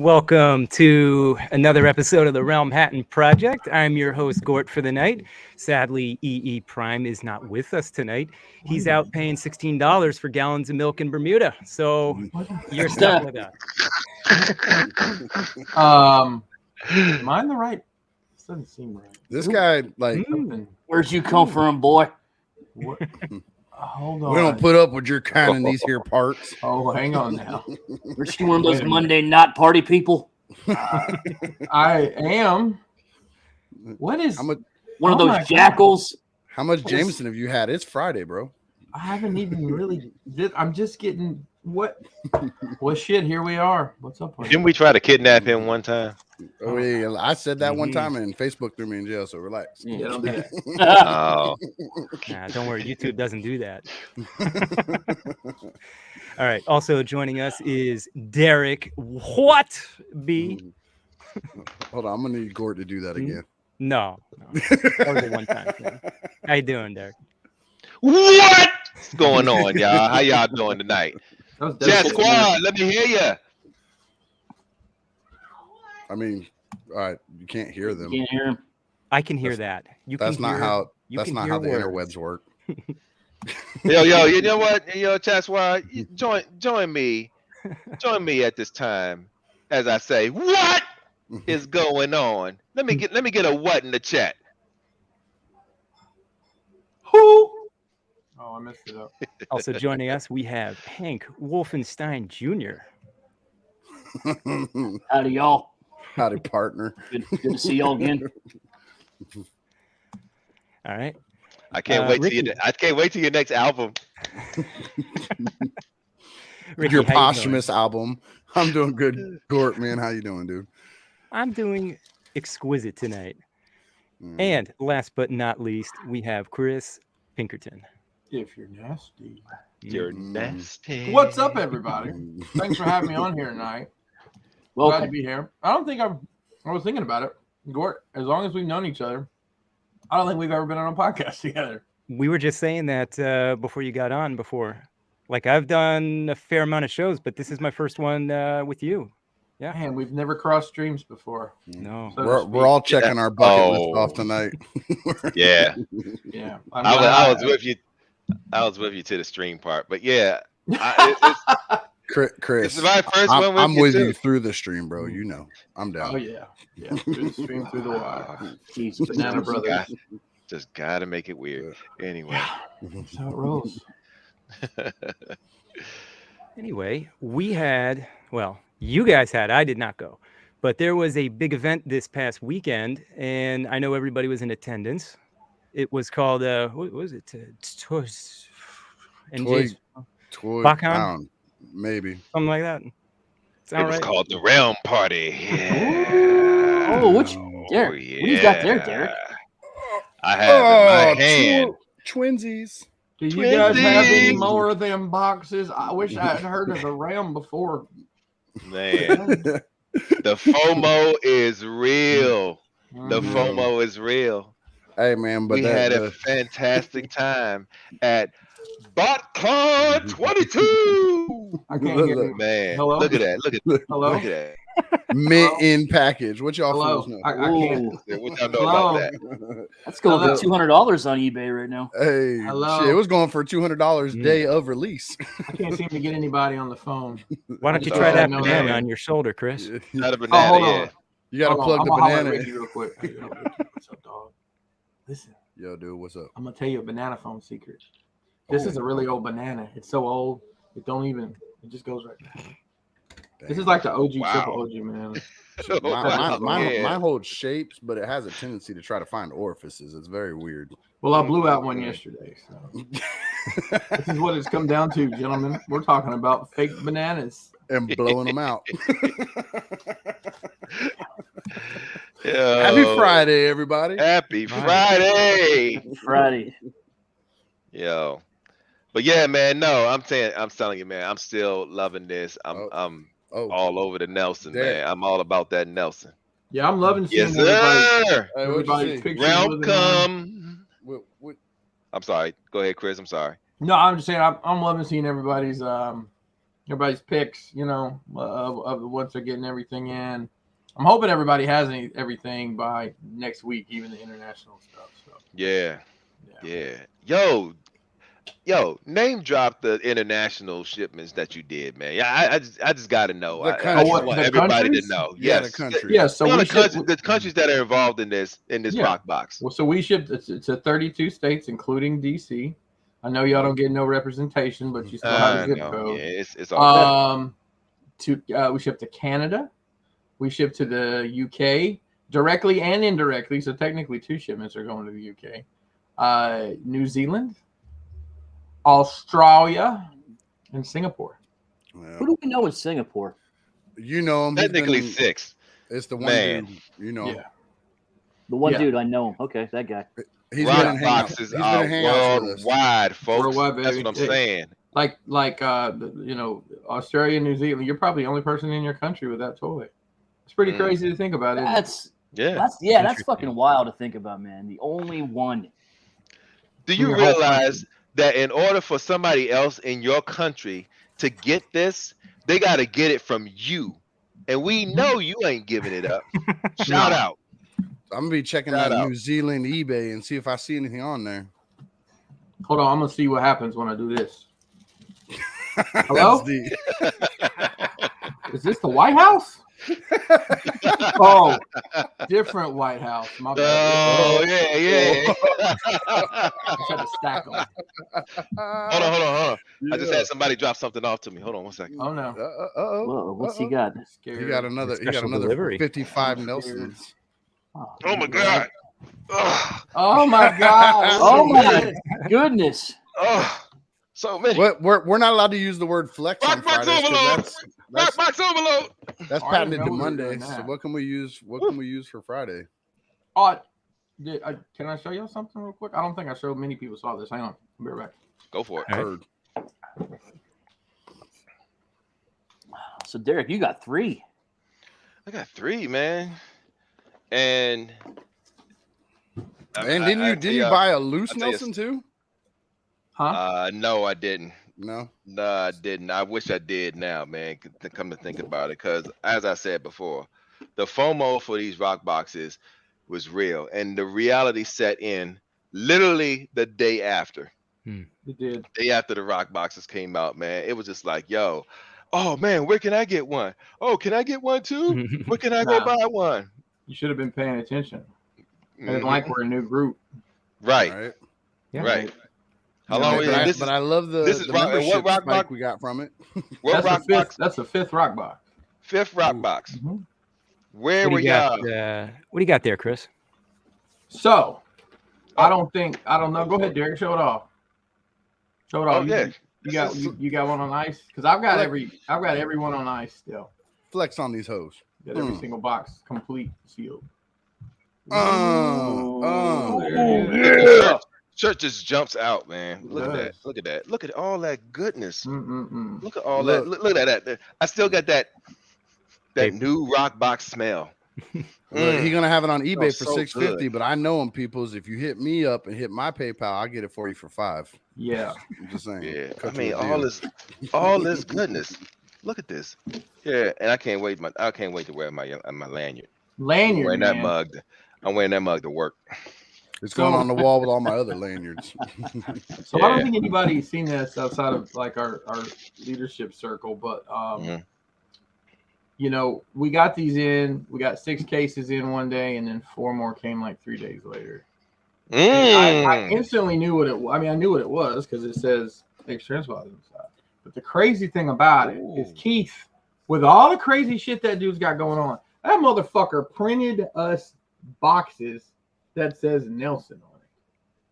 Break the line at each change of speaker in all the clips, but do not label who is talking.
Welcome to another episode of the Realmhattan Project. I'm your host, Gort, for the night. Sadly, EE Prime is not with us tonight. He's out paying $16 for gallons of milk in Bermuda. So you're stuck with us.
Am I in the right? This doesn't seem right.
This guy, like,
Where'd you come from, boy?
What? Hold on.
we don't put up with your kind in these here parts.
Oh, hang on now.
Aren't you one of those Monday night party people?
I am. What is
One of those jackals?
How much Jameson have you had? It's Friday, bro.
I haven't even really. I'm just getting what? Well, shit. Here we are. What's up?
Didn't we try to kidnap him one time?
Oh yeah, I said that one time, and Facebook threw me in jail. So relax.
Yeah, don't do that.
Oh,
Nah, don't worry, YouTube doesn't do that. All right. Also joining us is Derek. What B?
Hold on, I'm gonna need Gort to do that again.
No. That was a one-time thing. How you doing, Derek?
what's going on, y'all? How y'all doing tonight? Chat squad, let me hear ya.
I mean, all right, you can't hear them.
Can't hear him.
I can hear that. You
That's
can
not
hear,
how.
you
That's
can
not
hear
how the
words.
interwebs work.
Yo, you know what? Yo, chat squad, join me at this time as I say, what is going on? Let me get a what in the chat.
Who? Oh, I messed it up.
Also joining us, we have Hank Wolfenstein Jr.
Howdy, y'all.
Howdy, partner.
Good to see y'all again.
All right.
I can't wait
Ricky.
till your next album.
Ricky,
Your
how you doing?
posthumous album. I'm doing good, Gort, man. How you doing, dude?
I'm doing exquisite tonight.
Mm.
And last but not least, we have Chris Pinkerton.
If you're nasty.
You're
Mm.
nasty.
What's up, everybody? Thanks for having me on here tonight. Glad to
Welcome.
be here. I don't think I was thinking about it. Gort, as long as we've known each other, I don't think we've ever been on a podcast together.
We were just saying that before you got on before. Like, I've done a fair amount of shows, but this is my first one with you. Yeah.
Man, we've never crossed streams before.
No.
So to
We're
speak.
all checking our bucket list
Oh.
off tonight.
Yeah,
Yeah.
I was with you. I was with you to the stream part, but yeah,
Chris,
it's my first one with
I'm
you
with
too.
you through the stream, bro. You know, I'm down.
Oh yeah. Yeah. Through the stream, through the wire.
Jesus,
Banana Brothers.
Just gotta make it weird. Anyway,
That's how it rolls.
Anyway, we had, well, you guys had, I did not go, but there was a big event this past weekend, and I know everybody was in attendance. It was called, what was it?
Toy
Botcon?
Pound, maybe.
Something like that.
it
Sound
was
right?
called the Realm Party. Yeah.
Oh, what you got there, Derek?
I have in my hand.
Twinsies.
Do you guys have any
Twinsies.
more of them boxes? I wish I had heard of the Ram before.
Man, the FOMO is real. The
Mhm.
FOMO is real.
Hey man, but
We had a fantastic time at Botcon 22.
I can't hear
Look,
you.
Man,
Hello?
look at that. Look at
Hello?
Look at
mint in package. What y'all
Hello.
fools know?
I can't.
Ooh,
that. What y'all know
Hello?
about that?
that's going
Hello?
for $200 on eBay right now.
Hey,
Hello?
shit, it was going for $200
Mm.
day of release.
I can't seem to get anybody on the phone.
Why don't you
Oh,
try that
no,
banana
no.
on your shoulder, Chris?
Not a
Oh,
banana,
hold
yeah.
on.
You got to
Hold
plug
on.
the
I'm gonna holler at
banana.
Ricky real quick. Hey, yo, Ricky, what's up, dog? Listen,
Yo, dude, what's up?
I'm gonna tell you a banana phone secret. This
Oh.
is a really old banana. It's so old, it don't even. It just goes right. This
Dang.
is like the OG
Wow.
triple OG banana.
Mine holds shapes, but it has a tendency to try to find orifices. It's very weird.
Well, I blew out one yesterday. So this is what it's come down to, gentlemen. We're talking about fake bananas.
And blowing them out.
Yo,
Happy Friday, everybody.
Happy Friday.
Friday.
Yo. But yeah, man, no, I'm telling you, man, I'm still loving this. I'm
Oh,
all over the Nelson,
Derek.
man. I'm all about that Nelson.
Yeah, I'm loving seeing
Yes,
everybody's,
sir.
Hey, what'd you
everybody's
see?
pictures. with it on.
Welcome.
What-
I'm sorry. Go ahead, Chris. I'm sorry.
No, I'm just saying I'm loving seeing everybody's everybody's picks, you know, of once they're getting everything in. I'm hoping everybody has everything by next week, even the international stuff. So
Yeah. Yo, name drop the international shipments that you did, man. Yeah, I just got to know.
The
I
countries.
just want
The
everybody
countries?
to know.
Yeah,
Yes.
the countries.
Yeah, so
No,
we
the countries that are involved in this rock box.
Well, so we shipped it's to 32 states, including DC. I know y'all don't get no representation, but you still have a zip code.
Yeah, it's all
we shipped to Canada. We shipped to the UK directly and indirectly. So technically, 2 shipments are going to the UK. New Zealand, Australia, and Singapore.
Yeah.
Who do we know in Singapore?
You know him.
technically 6.
It's the one
Man.
dude. You know.
Yeah.
The one
Yeah.
dude I know. Okay, that guy.
He's
Rock
been in hangouts.
boxes
He's
are
been in hangouts with us.
worldwide, folks.
Worldwide,
That's
baby.
what I'm saying.
Like you know, Australia, New Zealand. You're probably the only person in your country with that toy. It's pretty crazy to think about.
That's fucking wild to think about, man. The only one.
Do you
Your whole
realize that in order for somebody else in your country to get this, they got to get it from you, and we know you ain't giving it up. Shout out.
I'm gonna be checking
Shout
that
out.
New Zealand eBay and see if I see anything on there.
Hold on, I'm gonna see what happens when I do this. Hello? Is this the White House? Oh, different White House. My bad.
Oh yeah.
I just had to stack them.
Hold on. I just had somebody drop something off to me. Hold on 1 second.
Oh no.
Whoa, what's he got?
Scared.
He got another. He got
Special
another
delivery.
55 Nelsons.
Oh my god. Ugh.
Oh my God.
Oh my goodness.
Ugh. So many.
We're not allowed to use the word flex on
Rock box
Fridays 'cause
overload. Rock box overload.
that's
I
patented
didn't
to
know we were
Monday.
doing
So
that.
what can we use? What can we use for Friday?
Oh, can I show you something real quick? I don't think I showed many people saw this. Hang on. I'll be right back.
Go for it.
All right.
Heard.
So Derek, you got 3.
I got 3, man. And
Didn't you buy a loose
tell you-
Nelson too?
Huh?
No, I didn't.
No.
No, I didn't. I wish I did now, man. To come to think about it, because as I said before, the FOMO for these rock boxes was real, and the reality set in literally the day after.
It did.
Day after the rock boxes came out, man, it was just like, yo, oh man, where can I get one? Oh, can I get one too? Where can I go
Nah.
buy one?
You should have been paying attention.
Mhm.
And like we're a new group.
Right,
Right.
Yeah.
right. How
Yeah,
long
but
is
But,
this?
I love the,
this is
the
rock- and what
membership
rock
spike
box-
we got from it.
What rock box?
That's the 5th rock box.
5th rock box.
Mhm.
Where
What
were
do you
y'all?
got? What do you got there, Chris?
So, I don't know. Go ahead, Derek. Show it off. Show it
Oh
off.
yeah.
You got one on ice? Because I've got every one on ice still.
Flex on these hoes.
Got every single box complete sealed.
The shirt just jumps out, man. Look at that.
does.
Look at that. Look at all that goodness.
Mm-mm-mm.
Look at all
Look.
that. Look at that. I still got that
Hey.
new rock box smell.
Look, he's gonna have it on eBay
Smells
for
so
$6.50,
good.
but I know him, peoples. If you hit me up and hit my PayPal, I'll get it for you for $5.
Yeah.
I'm just saying.
Yeah. I
Cut you
mean,
a
all
deal.
this goodness. Look at this. Yeah, and I can't wait to wear my lanyard. I'm
Lanyard,
wearing that
man.
mug. I'm wearing that mug to work.
It's going on the wall with all my other lanyards.
So I don't
Yeah.
think anybody's seen this outside of like our leadership circle, but
Mhm.
you know, we got these in. We got 6 cases in one day, and then 4 more came like 3 days later. And I instantly knew what it was. I mean, I knew what it was because it says extra transpositors inside. But the crazy thing about it is Keith, with all the crazy shit that dude's got going on, that motherfucker printed us boxes that says Nelson on it.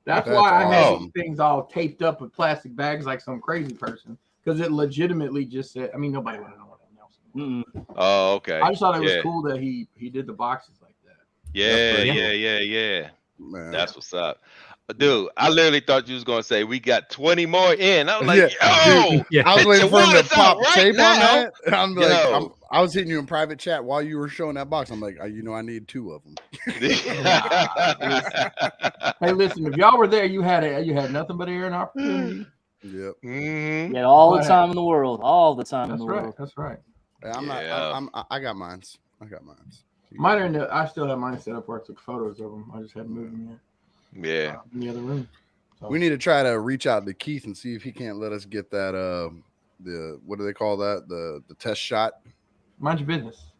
That's
That's
why I had
awesome.
these things all taped up with plastic bags like some crazy person, because it legitimately just said, I mean, nobody would know what a Nelson was.
Oh, okay.
I just thought it was
Yeah.
cool that he did the boxes like that.
Yeah,
pretty
yeah.
Man.
That's what's up. Dude, I literally thought you was gonna say we got 20 more in. I was like,
Yeah,
yo,
Yeah.
I was
hit
waiting
your
for him to
wallets out
pop
right
tape
now.
on that. And I'm like,
Yo.
I was hitting you in private chat while you were showing that box. I'm like, I need 2 of them.
Hey, listen, if y'all were there, you had nothing but air and opportunity.
Yep.
Mm-hmm.
Yeah, all the time in the world. All the time in the world.
That's right.
I got mines.
Mine are in the, I still have mine set up where I took photos of them. I just haven't moved them yet.
Yeah.
In the other room. So.
We need to try to reach out to Keith and see if he can't let us get that the what do they call that? The test shot.
Mind your business.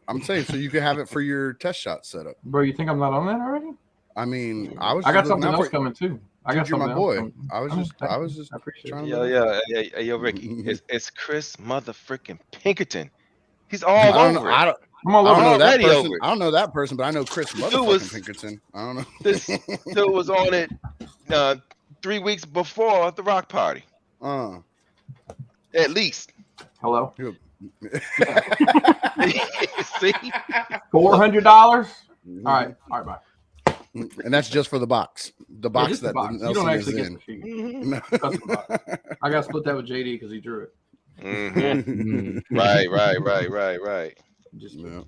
I'm saying so you can have it for your test shot setup.
Bro, you think I'm not on that already?
I mean,
I got something else coming too. I got something
my boy.
Coming.
I was just
I appreciate
trying
it.
Yo, Ricky. It's Chris motherfucking Pinkerton. He's all over it.
I don't know that person. I don't know that person, but I know Chris motherfucking Pinkerton. I don't know.
This dude was on it 3 weeks before the rock party. At least.
Hello.
See?
$400. All right, bye.
And that's just for the box. The box that
box. You don't actually get the sheet. No. I got to split that with JD because he drew it.
Mm-hmm. Right.
Just that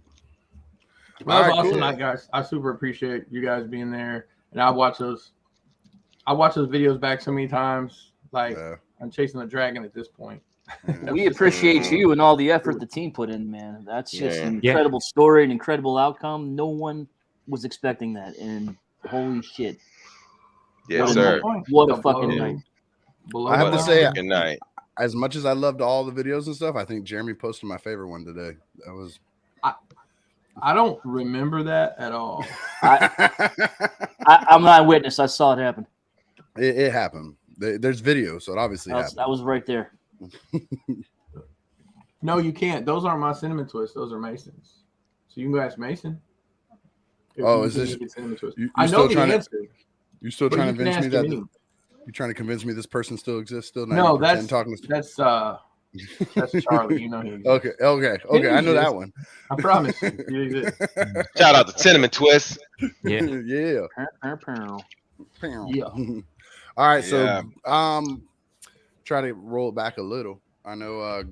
was awesome night, guys. I super appreciate you guys being there, and I watch those videos back so many times. Like I'm chasing the dragon at this point.
We appreciate you and all the effort the team put in, man. That's just an incredible story, an incredible outcome. No one was expecting that, and holy shit!
Yes, sir.
What a fucking night!
I have to say, as much as I loved all the videos and stuff, I think Jeremy posted my favorite one today. That was.
I don't remember that at all.
I'm an eyewitness. I saw it happen.
It happened. There's video, so it obviously happened.
I was right there.
No, you can't. Those aren't my cinnamon twists. Those are Mason's. So you can go ask Mason.
Is this?
I know the answer.
You still trying to convince me that? You trying to convince me this person still exists? Still?
No, that's Charlie. You know him.
Okay. I know that one.
I promise you.
Shout out to Cinnamon Twist.
Yeah. All right, so try to roll it back a little. I know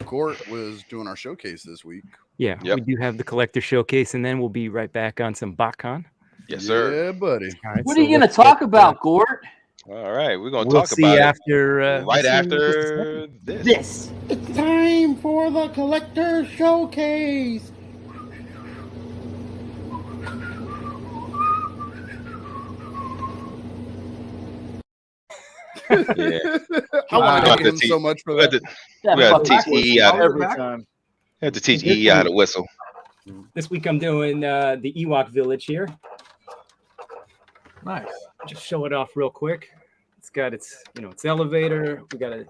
Gort was doing our showcase this week.
Yeah, we do have the collector showcase, and then we'll be right back on some Botcon.
Yes, sir.
Yeah, buddy.
Right,
what are you going to talk about, Gort?
All right, we're going to talk about it right after this.
It's time for the collector showcase.
Yeah.
I want to thank him so much for that.
We have to teach EE
every time.
We have to teach EE how to whistle.
This week I'm doing the Ewok Village here.
Nice.
Just show it off real quick. It's got its elevator. We got a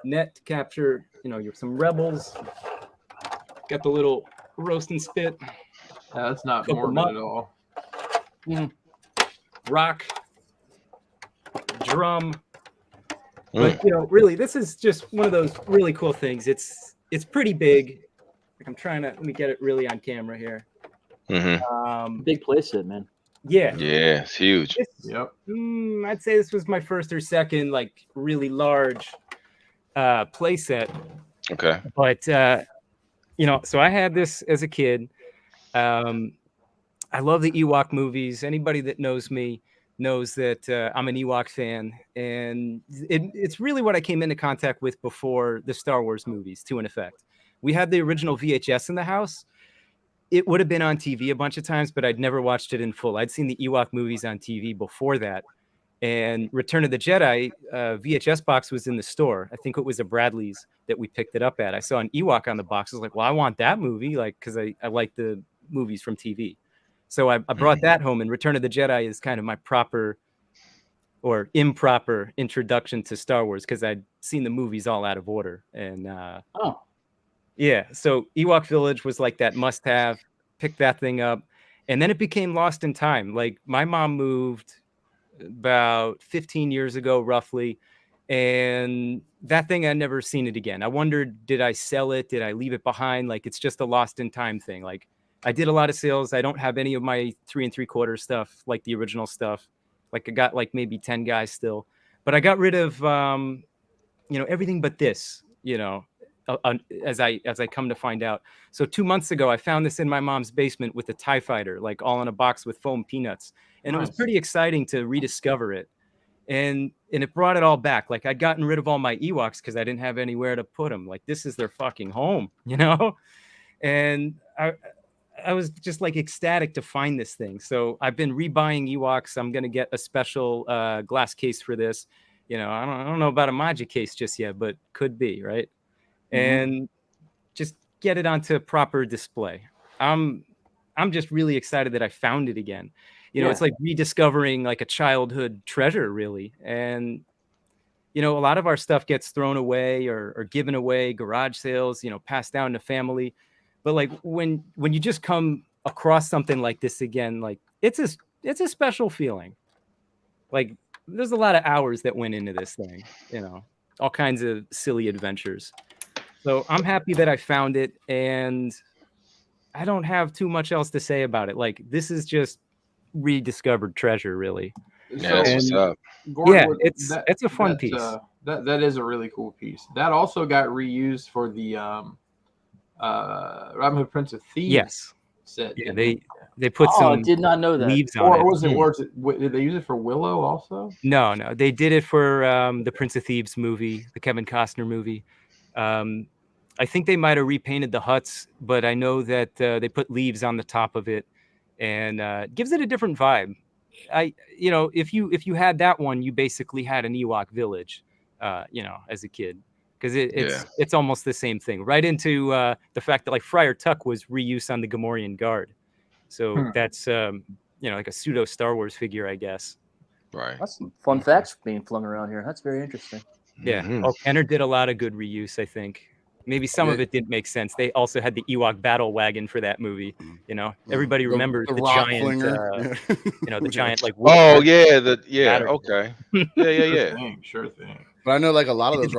net to capture some rebels. Got the little roast and spit.
That's not morbid at all.
Rock. Drum. But really, this is just one of those really cool things. It's pretty big. Like I'm trying to let me get it really on camera here.
Big playset, man.
Yeah,
it's huge.
Yep.
I'd say this was my first or second really large playset.
Okay.
But so I had this as a kid. I love the Ewok movies. Anybody that knows me knows that I'm an Ewok fan, and it's really what I came into contact with before the Star Wars movies, to an effect. We had the original VHS in the house. It would have been on TV a bunch of times, but I'd never watched it in full. I'd seen the Ewok movies on TV before that. And Return of the Jedi VHS box was in the store. I think it was a Bradley's that we picked it up at. I saw an Ewok on the box. I was like, well, I want that movie, because I like the movies from TV. So I brought that home, and Return of the Jedi is kind of my proper or improper introduction to Star Wars, because I'd seen the movies all out of order. And yeah, so Ewok Village was like that must-have. Picked that thing up, and then it became lost in time. Like my mom moved about 15 years ago, roughly, and that thing I'd never seen it again. I wondered, did I sell it? Did I leave it behind? Like it's just a lost in time thing. Like I did a lot of sales. I don't have any of my 3 3/4 stuff, like the original stuff. Like I got maybe 10 guys still, but I got rid of everything but this. As I come to find out. So 2 months ago, I found this in my mom's basement with a TIE fighter, all in a box with foam peanuts. And It was pretty exciting to rediscover it. and it brought it all back. Like I'd gotten rid of all my Ewoks because I didn't have anywhere to put them. Like this is their fucking home, you know. And I was just like ecstatic to find this thing. So I've been rebuying Ewoks. I'm gonna get a special glass case for this. You know, I don't know about a Magic case just yet, but could be, right? And just get it onto proper display. I'm just really excited that I found it again. You know, it's like rediscovering like a childhood treasure, really. And you know, a lot of our stuff gets thrown away or given away, garage sales, you know, passed down to family. But like when you just come across something like this again, like it's a special feeling. Like there's a lot of hours that went into this thing, you know, all kinds of silly adventures. So I'm happy that I found it, and I don't have too much else to say about it. Like this is just rediscovered treasure, really.
Yeah, that's what's up.
Gordon,
it's a fun piece.
That is a really cool piece. That also got reused for the Robin Hood Prince of Thieves set.
Yeah, they put some.
I did not know that.
Leaves on
it. Did they use it for Willow also?
No, they did it for the Prince of Thieves movie, the Kevin Costner movie. I think they might have repainted the huts, but I know that they put leaves on the top of it, and gives it a different vibe. You know, if you had that one, you basically had an Ewok village, you know, as a kid, because it's almost the same thing. Right into the fact that like Friar Tuck was reuse on the Gamorrean Guard, so that's you know, like a pseudo Star Wars figure, I guess.
Right.
That's some fun facts being flung around here. That's very interesting.
Yeah. Kenner did a lot of good reuse, I think. Maybe some of it didn't make sense. They also had the Ewok battle wagon for that movie. You know, everybody remembers the giant, you know, the giant like.
Okay.
Sure thing.
But I know like a lot of those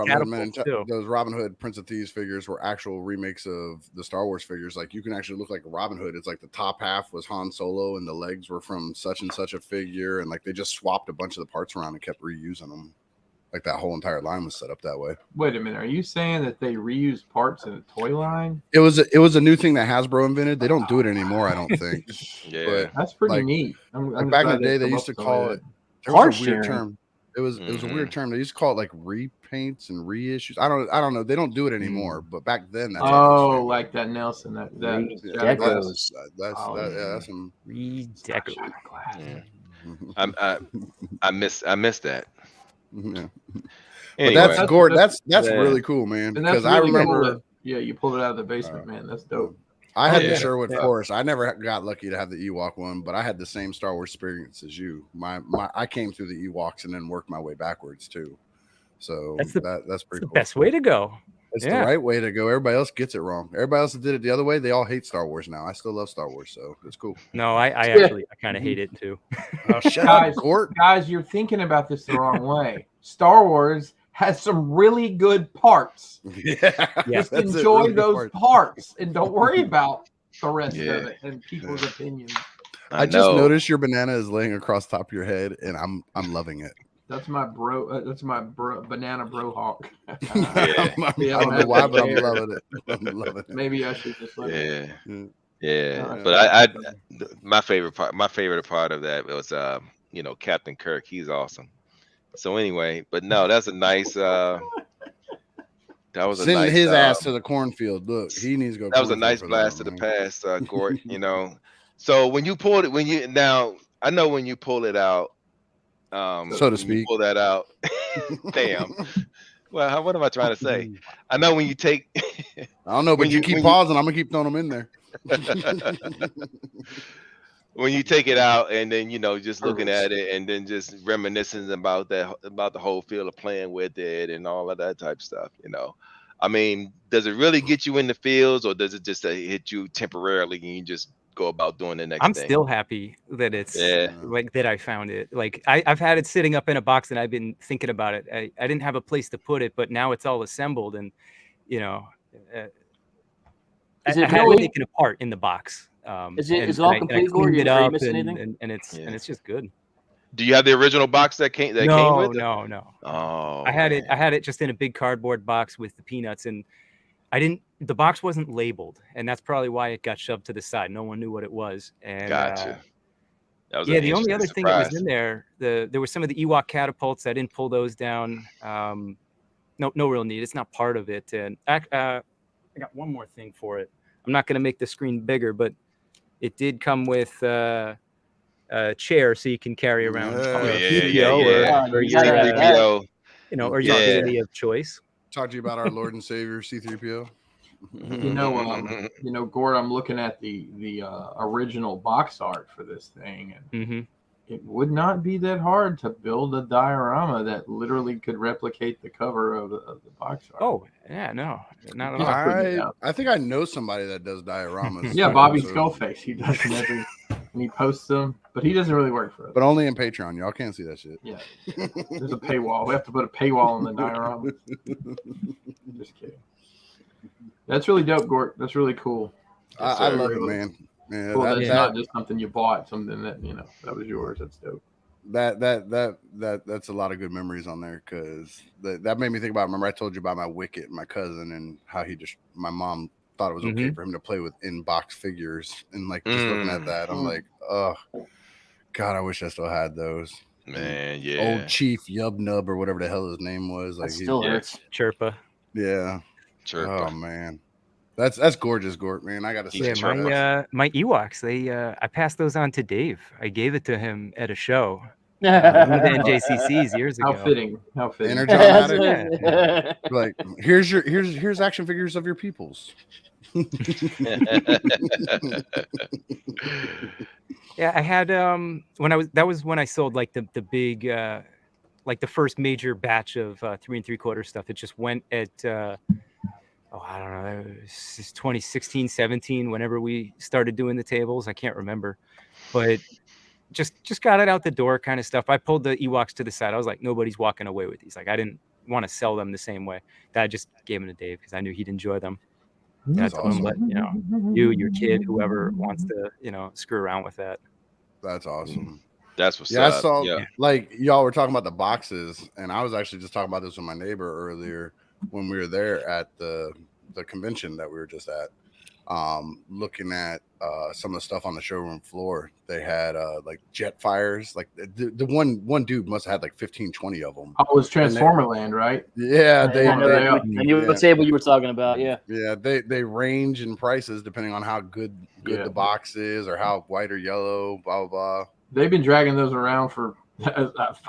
Robin Hood Prince of Thieves figures were actual remakes of the Star Wars figures. Like you can actually look like Robin Hood. It's like the top half was Han Solo and the legs were from such and such a figure, and like they just swapped a bunch of the parts around and kept reusing them. Like that whole entire line was set up that way.
Wait a minute, are you saying that they reused parts in a toy line?
It was a new thing that Hasbro invented. They don't do it anymore, I don't think.
Yeah,
but that's pretty neat.
I'm back in the day, they used to call it. There was a weird term. It was a weird term. They used to call it like repaints and reissues. I don't know. They don't do it anymore. But back then, that's
like that Nelson. That's
some
redeco.
I missed that.
Yeah.
Anyway.
But that's Gord. That's really cool, man. Because I remember.
You pulled it out of the basement, man. That's dope.
I had the Sherwood Forest. I never got lucky to have the Ewok one, but I had the same Star Wars experience as you. I came through the Ewoks and then worked my way backwards too. So that's pretty cool.
Best way to go.
It's the right way to go. Everybody else gets it wrong. Everybody else that did it the other way, they all hate Star Wars now. I still love Star Wars, so it's cool.
No, I actually kind of hate it too.
Shut up, Gort.
Guys, you're thinking about this the wrong way. Star Wars has some really good parts. Just enjoy those parts and don't worry about the rest of it and people's opinions.
I just noticed your banana is laying across the top of your head, and I'm loving it.
That's my banana bro hawk.
I don't know why, but I'm loving it.
Maybe I should just let it.
But my favorite part of that was Captain Kirk. He's awesome. So anyway, but no, that's a nice. That was a
sending
nice,
his ass to the cornfield. Look, he needs to go.
That was a nice blast to the past, Gort. So when you pulled it, I know when you pull it out.
So to speak.
Pull that out. Damn. Well, what am I trying to say? I know when you take.
I don't know, but you keep pausing. I'm gonna keep throwing them in there.
When you take it out and then just looking at it and then just reminiscing about the whole feel of playing with it and all of that type of stuff. I mean, does it really get you in the fields, or does it just hit you temporarily and you just go about doing the next thing?
I'm still happy that it's like that I found it. Like I've had it sitting up in a box and I've been thinking about it. I didn't have a place to put it, but now it's all assembled and I had it taken apart in the box.
Is it all complete, Gord? You didn't miss anything?
And it's just good.
Do you have the original box that came with it?
No.
Oh,
I had it just in a big cardboard box with the peanuts, and the box wasn't labeled, and that's probably why it got shoved to the side. No one knew what it was. And
gotcha. That was
the only other thing that was in there, there were some of the Ewok catapults. I didn't pull those down. No real need. It's not part of it. And I got one more thing for it. I'm not going to make the screen bigger, but it did come with a chair so you can carry around
C3PO
or your daily of choice.
Talk to you about our Lord and Savior C3PO.
Gord, I'm looking at the original box art for this thing, and it would not be that hard to build a diorama that literally could replicate the cover of the box art.
Oh, yeah, no, not at all.
I think I know somebody that does dioramas.
Yeah, Bobby Skullface. He does them and he posts them, but he doesn't really work for us.
But only in Patreon. Y'all can't see that shit.
Yeah, there's a paywall. We have to put a paywall on the diorama. Just kidding. That's really dope, Gort. That's really cool.
I love it, man. Yeah,
cool. That's not just something you bought, something that that was yours. That's dope.
That's a lot of good memories on there, because that made me think about. Remember, I told you about my Wicket, my cousin, and how my mom thought it was okay for him to play with in-box figures, and like just looking at that, I'm like, oh God, I wish I still had those.
Man, yeah.
Old Chief Yub Nub or whatever the hell his name was. Like,
still hurts.
Chirpa.
Yeah.
Chirpa.
Oh man. That's gorgeous, Gort, man. I gotta say,
my Ewoks, I passed those on to Dave. I gave it to him at a show. The NJCCs years ago.
How fitting.
Like, here's action figures of your peoples.
Yeah, I had that was when I sold like the big like the first major batch of 3 3/4 stuff. It just went at I don't know, it was 2016, 17, whenever we started doing the tables. I can't remember, but just got it out the door kind of stuff. I pulled the Ewoks to the side. I was like, nobody's walking away with these. Like, I didn't want to sell them the same way. That I just gave them to Dave because I knew he'd enjoy them. That's awesome. But your kid, whoever wants to, screw around with that.
That's awesome.
That's what's
up.
I
saw like y'all were talking about the boxes, and I was actually just talking about this with my neighbor earlier when we were there at the convention that we were just at, looking at some of the stuff on the showroom floor. They had like jet fires, like the one dude must have had like 15-20 of them.
Oh, it was Transformer Land, right?
Yeah,
I knew what table you were talking about. Yeah,
they range in prices depending on how good the box is, or how white or yellow, blah blah blah.
They've been dragging those around for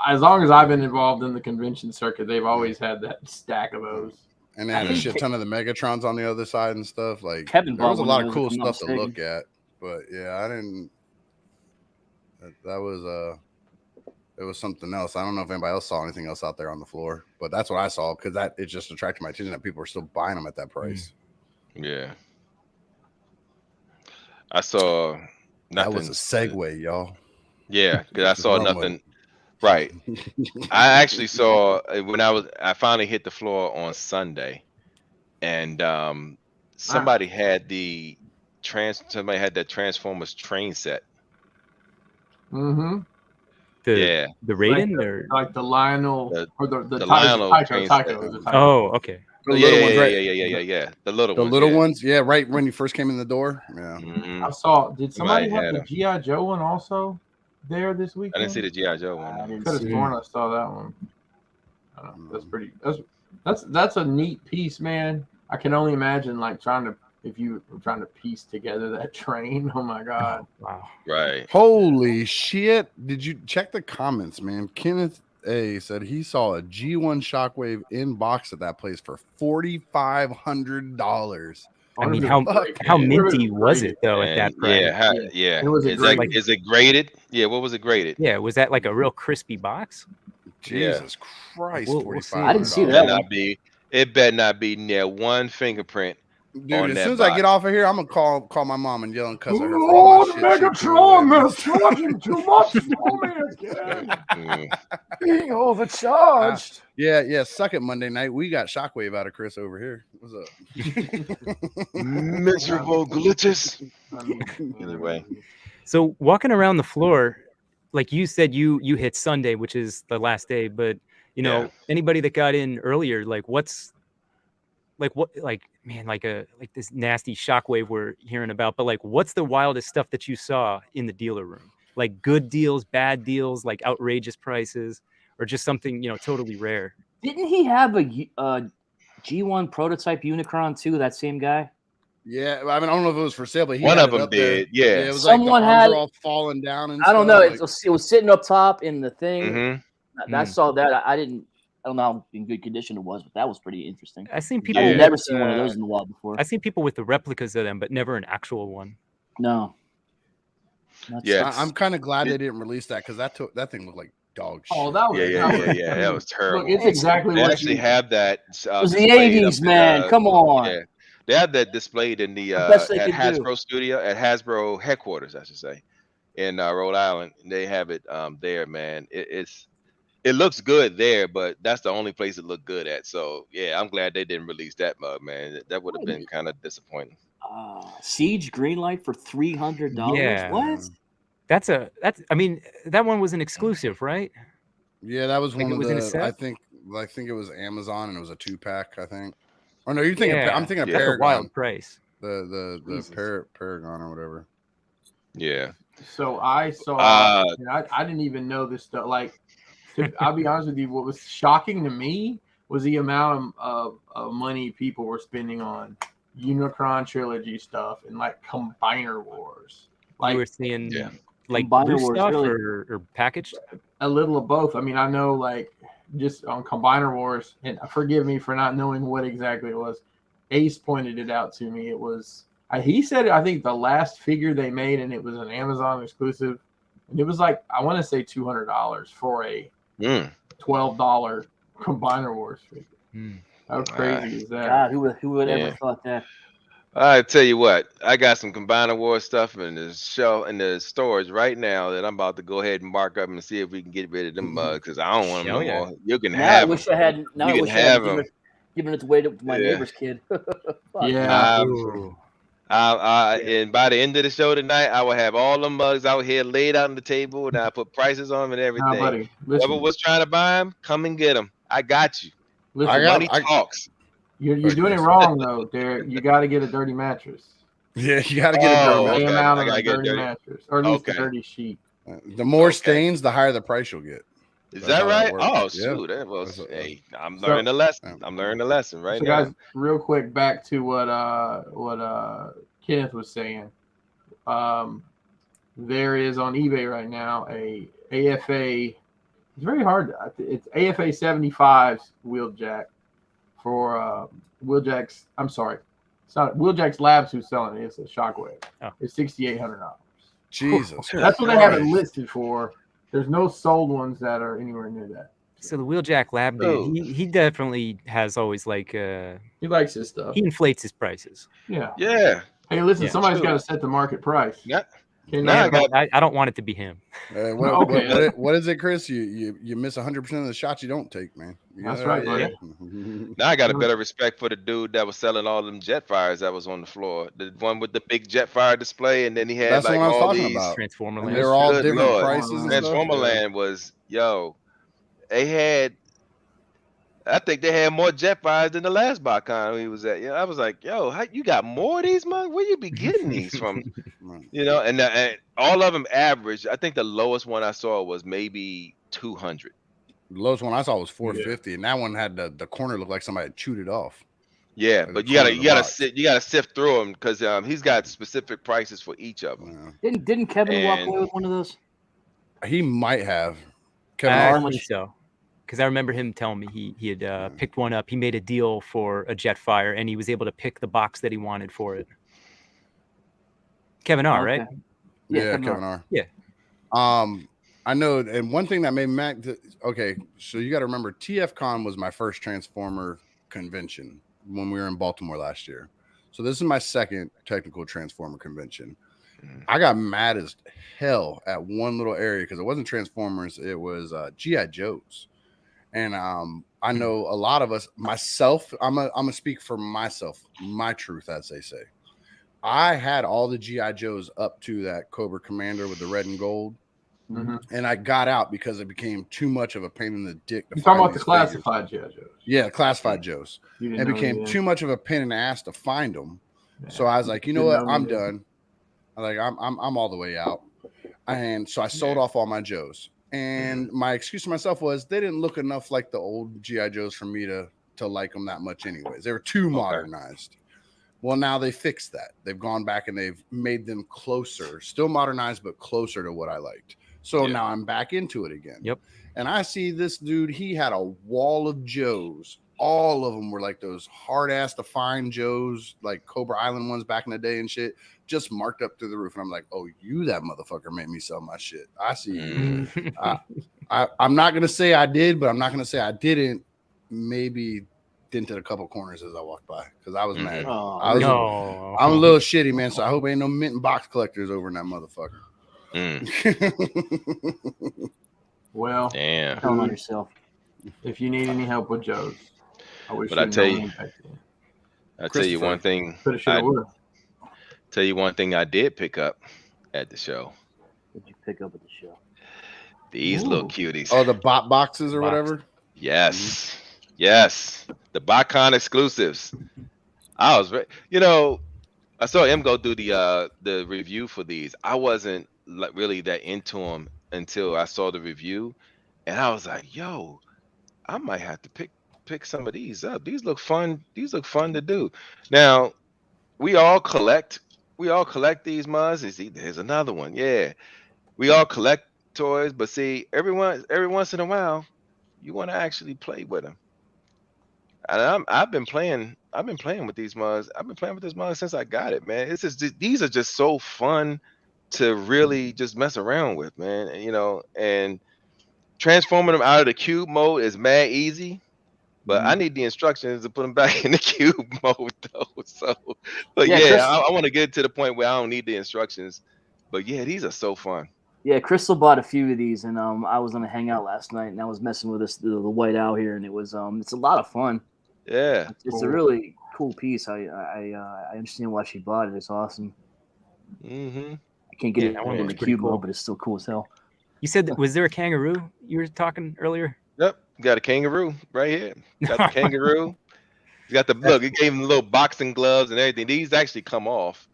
as long as I've been involved in the convention circuit. They've always had that stack of those. And
they had a shit ton of the Megatrons on the other side and stuff. Like,
Kevin
there was a lot of cool stuff to look at. But yeah, I didn't. That was it was something else. I don't know if anybody else saw anything else out there on the floor, but that's what I saw, because it just attracted my attention that people were still buying them at that price.
Yeah, I saw nothing.
That was a segue, y'all.
Yeah, because I saw nothing. Right. I actually saw when I finally hit the floor on Sunday, and somebody had that Transformers train set.
Mm-hmm.
The Raiden
like the Lionel or the
Lionel
Tycho.
Oh, okay.
Yeah. The little
ones, yeah, right when you first came in the door. Yeah.
Mm-hmm.
I saw. Did somebody have the G.I. Joe one also there this weekend?
I didn't see the G.I. Joe one.
I could have sworn I saw that one. I don't know. That's pretty. That's a neat piece, man. I can only imagine if you were trying to piece together that train. Oh my God!
Wow!
Right.
Holy shit! Did you check the comments, man? Kenneth A said he saw a G1 Shockwave in box at that place for $4,500.
I mean, how minty was it though at that price?
Yeah. Is it graded? Yeah. What was it graded?
Yeah. Was that like a real crispy box?
Jesus Christ!
I didn't see that.
It better not be near one fingerprint.
Dude, as soon as I get off of here, I'm gonna call my mom and yell and cuss at her.
Oh, the Megatron! They're charging too much for me again. Being overcharged.
Yeah. Suck it, Monday night. We got Shockwave out of Chris over here. What's up?
Miserable glitches. Either way.
So walking around the floor, like you said, you hit Sunday, which is the last day. But anybody that got in earlier, like this nasty Shockwave we're hearing about, but like what's the wildest stuff that you saw in the dealer room? like good deals, bad deals, like outrageous prices, or just something totally rare.
Didn't he have a G1 prototype Unicron too? That same guy.
Yeah, I mean, I don't know if it was for sale, but he
one
had
of
it
them
up there.
did. Yeah,
it was
Someone
like the arms
had
are all falling down and
I don't
stuff.
know.
Like,
It was sitting up top in the thing.
Mm-hmm.
I saw that. I don't know how in good condition it was, but that was pretty interesting.
I've seen people.
I've never seen one of those in the wild before.
I've seen people with the replicas of them, but never an actual one.
No.
I'm kind of glad they didn't release that because that thing looked like dog shit.
Oh, that was
yeah. That was terrible.
Look, it's exactly
they
what
actually have that.
It was the 80s, man. Come on.
Yeah, they have that displayed in the
best they
at
could
Hasbro
do.
studio, at Hasbro headquarters, I should say, in Rhode Island. They have it there, man. It looks good there, but that's the only place it looked good at. So yeah, I'm glad they didn't release that mug, man. That would have been kind of disappointing.
Siege Greenlight for $300.
Yeah.
What?
That's I mean, that one was an exclusive, right?
Yeah, that was
Like
one
it
of
was in a
the.
set?
I think it was Amazon and it was a 2-pack. I think. Oh no, you're thinking. I'm thinking of
That's
Paragon.
a wild price.
The Paragon or whatever.
Yeah.
So I saw. I didn't even know this stuff. Like, I'll be honest with you. What was shocking to me was the amount of money people were spending on Unicron trilogy stuff and like Combiner Wars. Like,
you were seeing like
Combiner
blue
Wars,
stuff
really?
or packaged?
a little of both. I mean, I know like just on Combiner Wars, and forgive me for not knowing what exactly it was. Ace pointed it out to me. It was he said I think the last figure they made, and it was an Amazon exclusive, and it was like I want to say $200 for a $12 Combiner Wars figure. How crazy is that?
God, who would ever thought that?
I tell you what, I got some Combiner War stuff in the storage right now that I'm about to go ahead and mark up and see if we can get rid of them mugs because I don't want them no more. You can have them.
I wish I had. Now I wish I had given it away to my neighbor's kid.
And by the end of the show tonight, I will have all the mugs out here laid out on the table, and I put prices on them and everything.
Nah, buddy,
whoever was trying to buy them, come and get them. I got you.
Listen,
money talks.
You're doing it wrong though, Derek. You got to get a dirty mattress.
Yeah, you got to get a
dirty mattress, or at least a dirty sheet.
The more stains, the higher the price you'll get.
Is that right? Oh, shoot. That was, hey, I'm learning the lesson. I'm learning the lesson right now.
Guys, real quick, back to what Kenneth was saying. There is on eBay right now a AFA. It's very hard. It's AFA 75's Wheeljack for Wheeljack's. I'm sorry, it's not Wheeljack's Labs who's selling it. It's a Shockwave. It's $6,800.
Jesus,
that's what they have it listed for. There's no sold ones that are anywhere near that.
So the Wheeljack Lab dude, he definitely has always like
he likes his stuff.
He inflates his prices.
Yeah. Hey, listen, somebody's got to set the market price.
Yeah.
I don't want it to be him.
What is it, Chris? You miss 100% of the shots you don't take, man.
That's right, buddy.
Now I got a better respect for the dude that was selling all them Jetfires that was on the floor. The one with the big Jetfire display, and then he had like all these
Transformer
Land. They're all different prices.
Transformer Land was they had. I think they had more Jetfires than the last Botcon he was at. I was like, how you got more of these mugs? Where you be getting these from? And all of them average. I think the lowest one I saw was maybe 200.
The lowest one I saw was 450, and that one had the corner looked like somebody had chewed it off.
Yeah, but you gotta sift through them because he's got specific prices for each of them.
Didn't Kevin walk away with one of those?
He might have.
I don't think so. Because I remember him telling me he had picked one up. He made a deal for a Jetfire, and he was able to pick the box that he wanted for it. Kevin R, right?
Yeah, Kevin R.
Yeah.
I know, and one thing that made Mac. Okay, so you got to remember, TFCon was my first Transformer convention when we were in Baltimore last year. So this is my second technical Transformer convention. I got mad as hell at one little area because it wasn't Transformers, it was GI Joes. And I know a lot of us, myself, I'm gonna speak for myself, my truth, as they say. I had all the GI Joes up to that Cobra Commander with the red and gold, and I got out because it became too much of a pain in the dick.
You're talking about the classified GI Joes? Yeah,
classified Joes. It became too much of a pain in the ass to find them. Yeah. So I was like, you know what? I'm done. I'm all the way out. And so I sold off all my Joes. And my excuse to myself was they didn't look enough like the old G.I. Joes for me to like them that much anyways. They were too modernized. Well, now they fixed that. They've gone back and they've made them closer, still modernized, but closer to what I liked. So now I'm back into it again.
Yep.
And I see this dude, he had a wall of Joes. All of them were like those hard ass to find Joes, like Cobra Island ones back in the day and shit, just marked up through the roof. And I'm like, oh, you that motherfucker made me sell my shit. I see you. I'm not going to say I did, but I'm not going to say I didn't. Maybe dented a couple corners as I walked by because I was mad. I'm a little shitty, man. So I hope ain't no mint and box collectors over in that motherfucker.
Well,
damn.
Count on yourself.
If you need any help with Joe's, I wish.
But I tell you one thing. Tell you one thing I did pick up at the show.
What did you pick up at the show?
These little cuties.
Oh, the bot boxes or whatever.
Yes. Yes, the Botcon Exclusives. I was, I saw him go through the review for these. I wasn't really that into them until I saw the review, and I was like, "Yo, I might have to pick some of these up. These look fun. These look fun to do." Now, we all collect these mugs. There's another one. Yeah, we all collect toys, but see, every once in a while, you want to actually play with them. And I've been playing with these mugs. I've been playing with this mug since I got it, man. It's just these are just so fun to really just mess around with, man. And transforming them out of the cube mode is mad easy, but I need the instructions to put them back in the cube mode though. So, but I want to get to the point where I don't need the instructions. But yeah, these are so fun.
Yeah, Crystal bought a few of these, and I was on a hangout last night, and I was messing with the white owl here, and it was it's a lot of fun.
Yeah,
it's a really cool piece. I understand why she bought it. It's awesome. I can't get it in the cube mode, but it's still cool as hell.
You said was there a kangaroo you were talking earlier?
Yep, got a kangaroo right here. Got the kangaroo. You got the look. It gave him little boxing gloves and everything. These actually come off.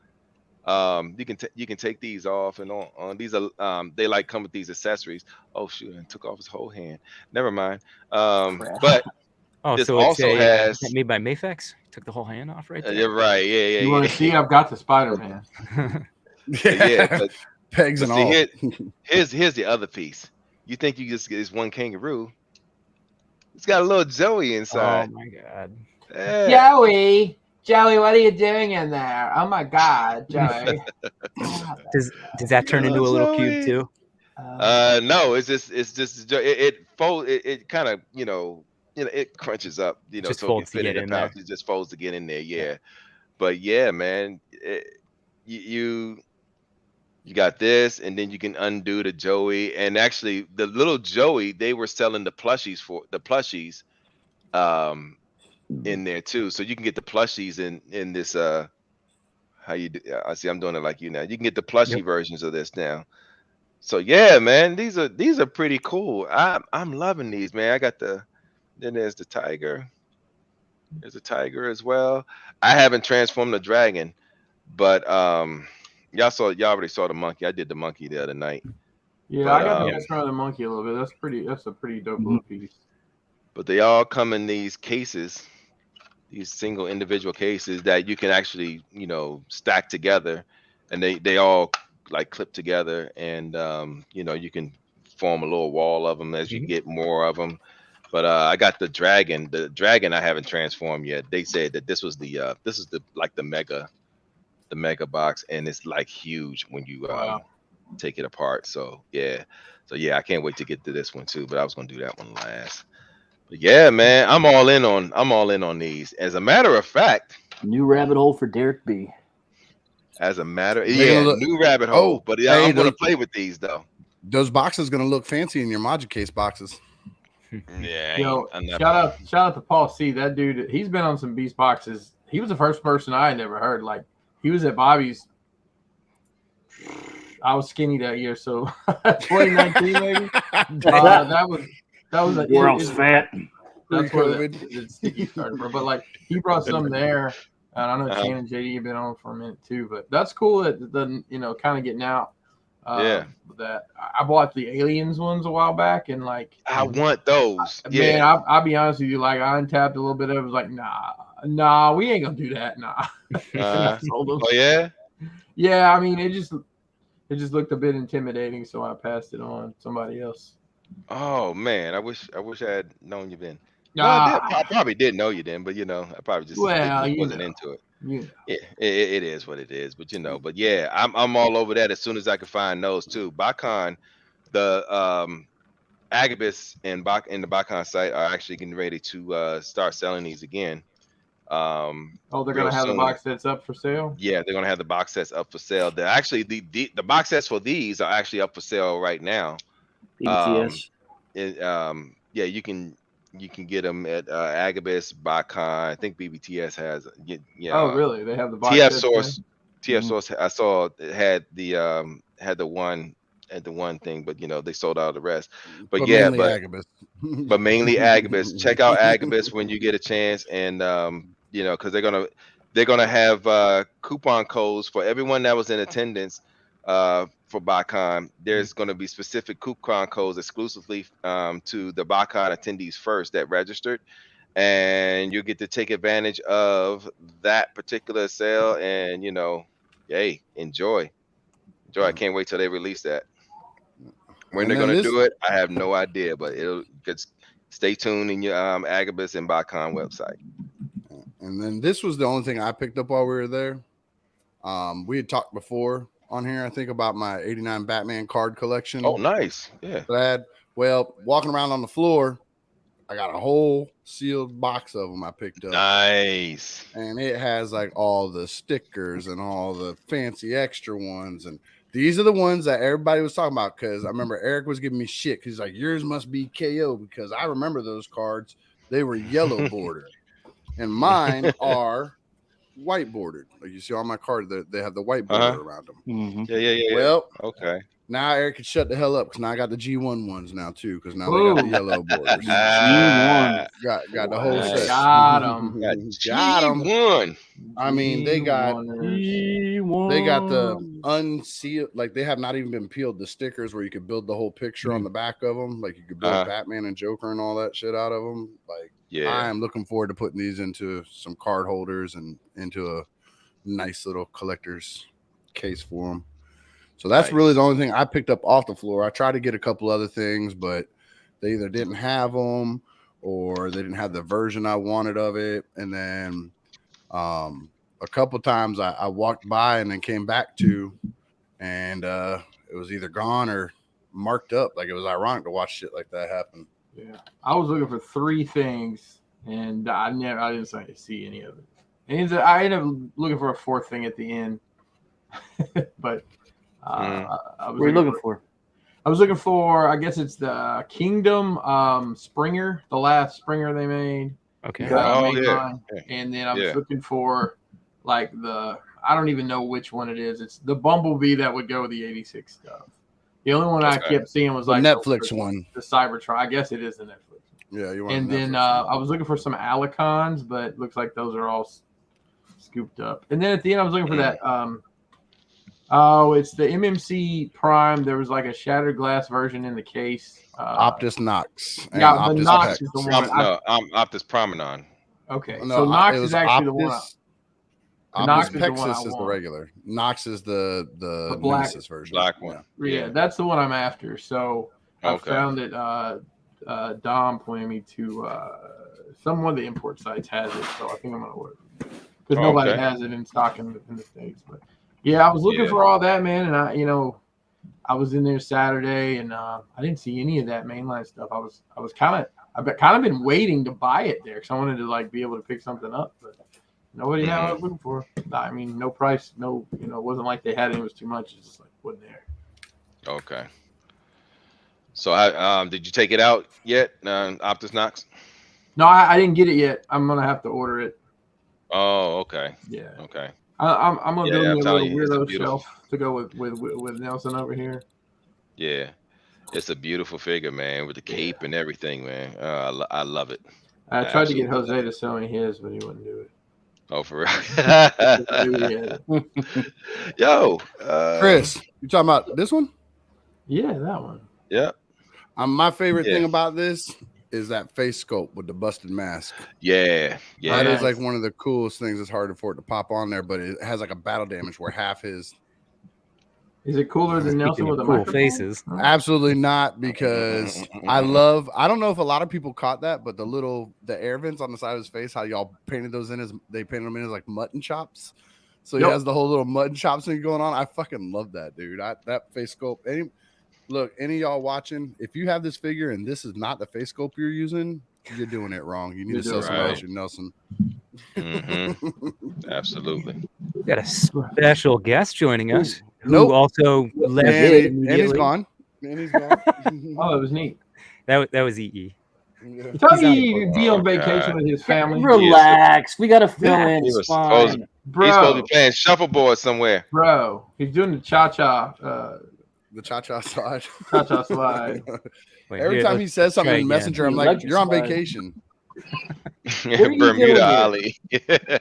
You can take these off and on. These are they like come with these accessories. Oh shoot! And took off his whole hand. Never mind. But this
so
also has
made by Mafex. Took the whole hand off right there.
You're right. Yeah.
You want to see? I've got the Spider-Man.
But
pegs and all.
Here's the other piece. You think you just get this one kangaroo? It's got a little Joey inside.
Oh my god.
Yeah. Joey, what are you doing in there? Oh my god, Joey.
Does that turn into a little cube too?
No, it's just it folds. It kind of it crunches up.
Just
so
folds
it can fit in the pouch. It just folds to get in there. Yeah, but yeah, man, you got this, and then you can undo the Joey. And actually, the little Joey, they were selling the plushies in there too, so you can get the plushies in this. How you do? I see. I'm doing it like you now. You can get the plushie versions of this now. So yeah, man, these are pretty cool. I'm loving these, man. I got then there's the tiger. There's a tiger as well. I haven't transformed the dragon, but y'all already saw the monkey. I did the monkey the other night.
Yeah, but, I got to mess around the monkey a little bit. That's a pretty dope little piece.
But they all come in these cases. These single individual cases that you can actually, stack together, and they all like clip together, and you can form a little wall of them as you get more of them. But I got the dragon. The dragon I haven't transformed yet. They said that this is the mega box, and it's like huge when you take it apart. So yeah, I can't wait to get to this one too. But I was gonna do that one last. Yeah, man, I'm all in on these. As a matter of fact,
new rabbit hole for Derek B.
New rabbit hole. But I'm gonna play with these though.
Those boxes gonna look fancy in your Magic Case boxes.
Yeah.
Shout out to Paul C. That dude, he's been on some beast boxes. He was the first person I had never heard. Like he was at Bobby's. I was skinny that year, so 2019 maybe. That was
where I was fat.
That's where the sticky started from. But like he brought some there, and I know Shane and JD have been on for a minute too. But that's cool that kind of getting out That I bought the Aliens ones a while back, and like
I want those.
Man, I'll be honest with you. Like I untapped a little bit of it. Was like, nah, we ain't gonna do that. Nah.
Oh yeah.
Yeah, I mean, it just looked a bit intimidating, so I passed it on to somebody else.
Oh man, I wish I had known you then. No, I probably did know you then, but I probably just wasn't into it.
Yeah,
it is what it is, but but yeah, I'm all over that as soon as I can find those too. Botcon, the Agabus and the Botcon site are actually getting ready to start selling these again.
They're gonna have the box sets up for sale.
Yeah, they're gonna have the box sets up for sale. They're actually the box sets for these are actually up for sale right now.
BTS.
Yeah, you can get them at Agabus, Botcon. I think BBTS has.
Oh, really? They have the box
TF
sets
Source. TF Source. I saw it had the one thing, but they sold out of the rest. But
Agabus.
But mainly Agabus. Check out Agabus when you get a chance, and because they're gonna have coupon codes for everyone that was in attendance for Botcon. There's gonna be specific coupon codes exclusively to the Botcon attendees first that registered, and you get to take advantage of that particular sale, and hey, enjoy. I can't wait till they release that. When they're gonna do it, I have no idea, but it'll just stay tuned in your Agabus and Botcon website.
And then this was the only thing I picked up while we were there. We had talked before on here, I think, about my 89 Batman card collection.
Oh, nice. Yeah.
Glad. Well, walking around on the floor, I got a whole sealed box of them I picked up.
Nice.
And it has like all the stickers and all the fancy extra ones. And these are the ones that everybody was talking about, because I remember Eric was giving me shit because he's like, yours must be KO, because I remember those cards. They were yellow bordered. And mine are white bordered. Like you see on my card, they have the white border around them.
Mm-hmm.
Yeah.
Well,
okay.
Now Eric can shut the hell up, because now I got the G1 ones now too, because now they got the yellow borders.
G1.
Got the whole set.
Got them.
Got them.
G1.
I mean, they got the unsealed, like they have not even been peeled, the stickers where you could build the whole picture on the back of them. Like you could build Batman and Joker and all that shit out of them. Like, I am looking forward to putting these into some card holders and into a nice little collector's case for them. So that's really the only thing I picked up off the floor. I tried to get a couple other things, but they either didn't have them or they didn't have the version I wanted of it. And then a couple times I walked by and then came back to, and it was either gone or marked up. Like, it was ironic to watch shit like that happen.
Yeah, I was looking for 3 things, and I didn't see any of it. And I ended up looking for a 4th thing at the end, but.
What were you looking for?
I was looking for, I guess it's the Kingdom Springer, the last Springer they made.
Okay.
And then I was looking for like I don't even know which one it is. It's the Bumblebee that would go with the 86 stuff. The only one I kept seeing was like
the Netflix one.
The Cybertron. I guess it is the Netflix.
Yeah, you want.
And then I was looking for some Alicons, but it looks like those are all scooped up. And then at the end I was looking for that it's the MMC Prime. There was like a shattered glass version in the case.
Optus Nox.
Yeah,
Optus
the Nox is the one.
I'm Optus Promenon.
Okay, so Nox is actually the one.
Optus Pexis is the regular. Nox is the
black
Nemesis version.
Black one.
Yeah, that's the one I'm after. So I found it. Dom pointed me to some one of the import sites has it, so I think I'm gonna order it because nobody has it in stock in the States, but. Yeah, I was looking for all that, man, and I was in there Saturday, and I didn't see any of that mainline stuff. I've kind of been waiting to buy it there because I wanted to like be able to pick something up, but nobody had what I was looking for. I mean, no price, no, it wasn't like they had it. It was too much. It's just like wasn't there.
Okay. So, did you take it out yet, Optus Nox?
No, I didn't get it yet. I'm gonna have to order it.
Oh, okay.
Yeah.
Okay.
I'm gonna build me a little weirdo shelf to go with Nelson over here.
Yeah, it's a beautiful figure, man, with the cape and everything, man. I love it.
I tried to get Jose to sell me his, but he wouldn't do it.
Oh, for real. Yo,
Chris, you talking about this one?
Yeah, that one.
Yeah.
My favorite thing about this is that face sculpt with the busted mask.
Yeah.
That is like one of the coolest things. It's hard for it to pop on there, but it has like a battle damage where half his.
Is it cooler than Nelson with the
cool
microphone?
faces?
Absolutely not, because I don't know if a lot of people caught that, but the air vents on the side of his face, how y'all painted those in as they painted them in as like mutton chops. So he has the whole little mutton chops thing going on. I fucking love that, dude. That face sculpt. Any of y'all watching, if you have this figure and this is not the face sculpt you're using, you're doing it wrong. You need to sell somebody else your Nelson.
Absolutely.
We got a special guest joining us who also left
and he's gone. And he's gone.
Oh, it was neat.
That was EE.
You told me he'd be on vacation with his family.
Relax. We got to fill in. It's fine.
Bro, he's supposed to be playing shuffleboard somewhere.
Bro, he's doing the cha-cha.
The cha-cha slide.
Cha-cha slide.
Every time he says something in Messenger, I'm like, you're on vacation.
Bermuda Ollie.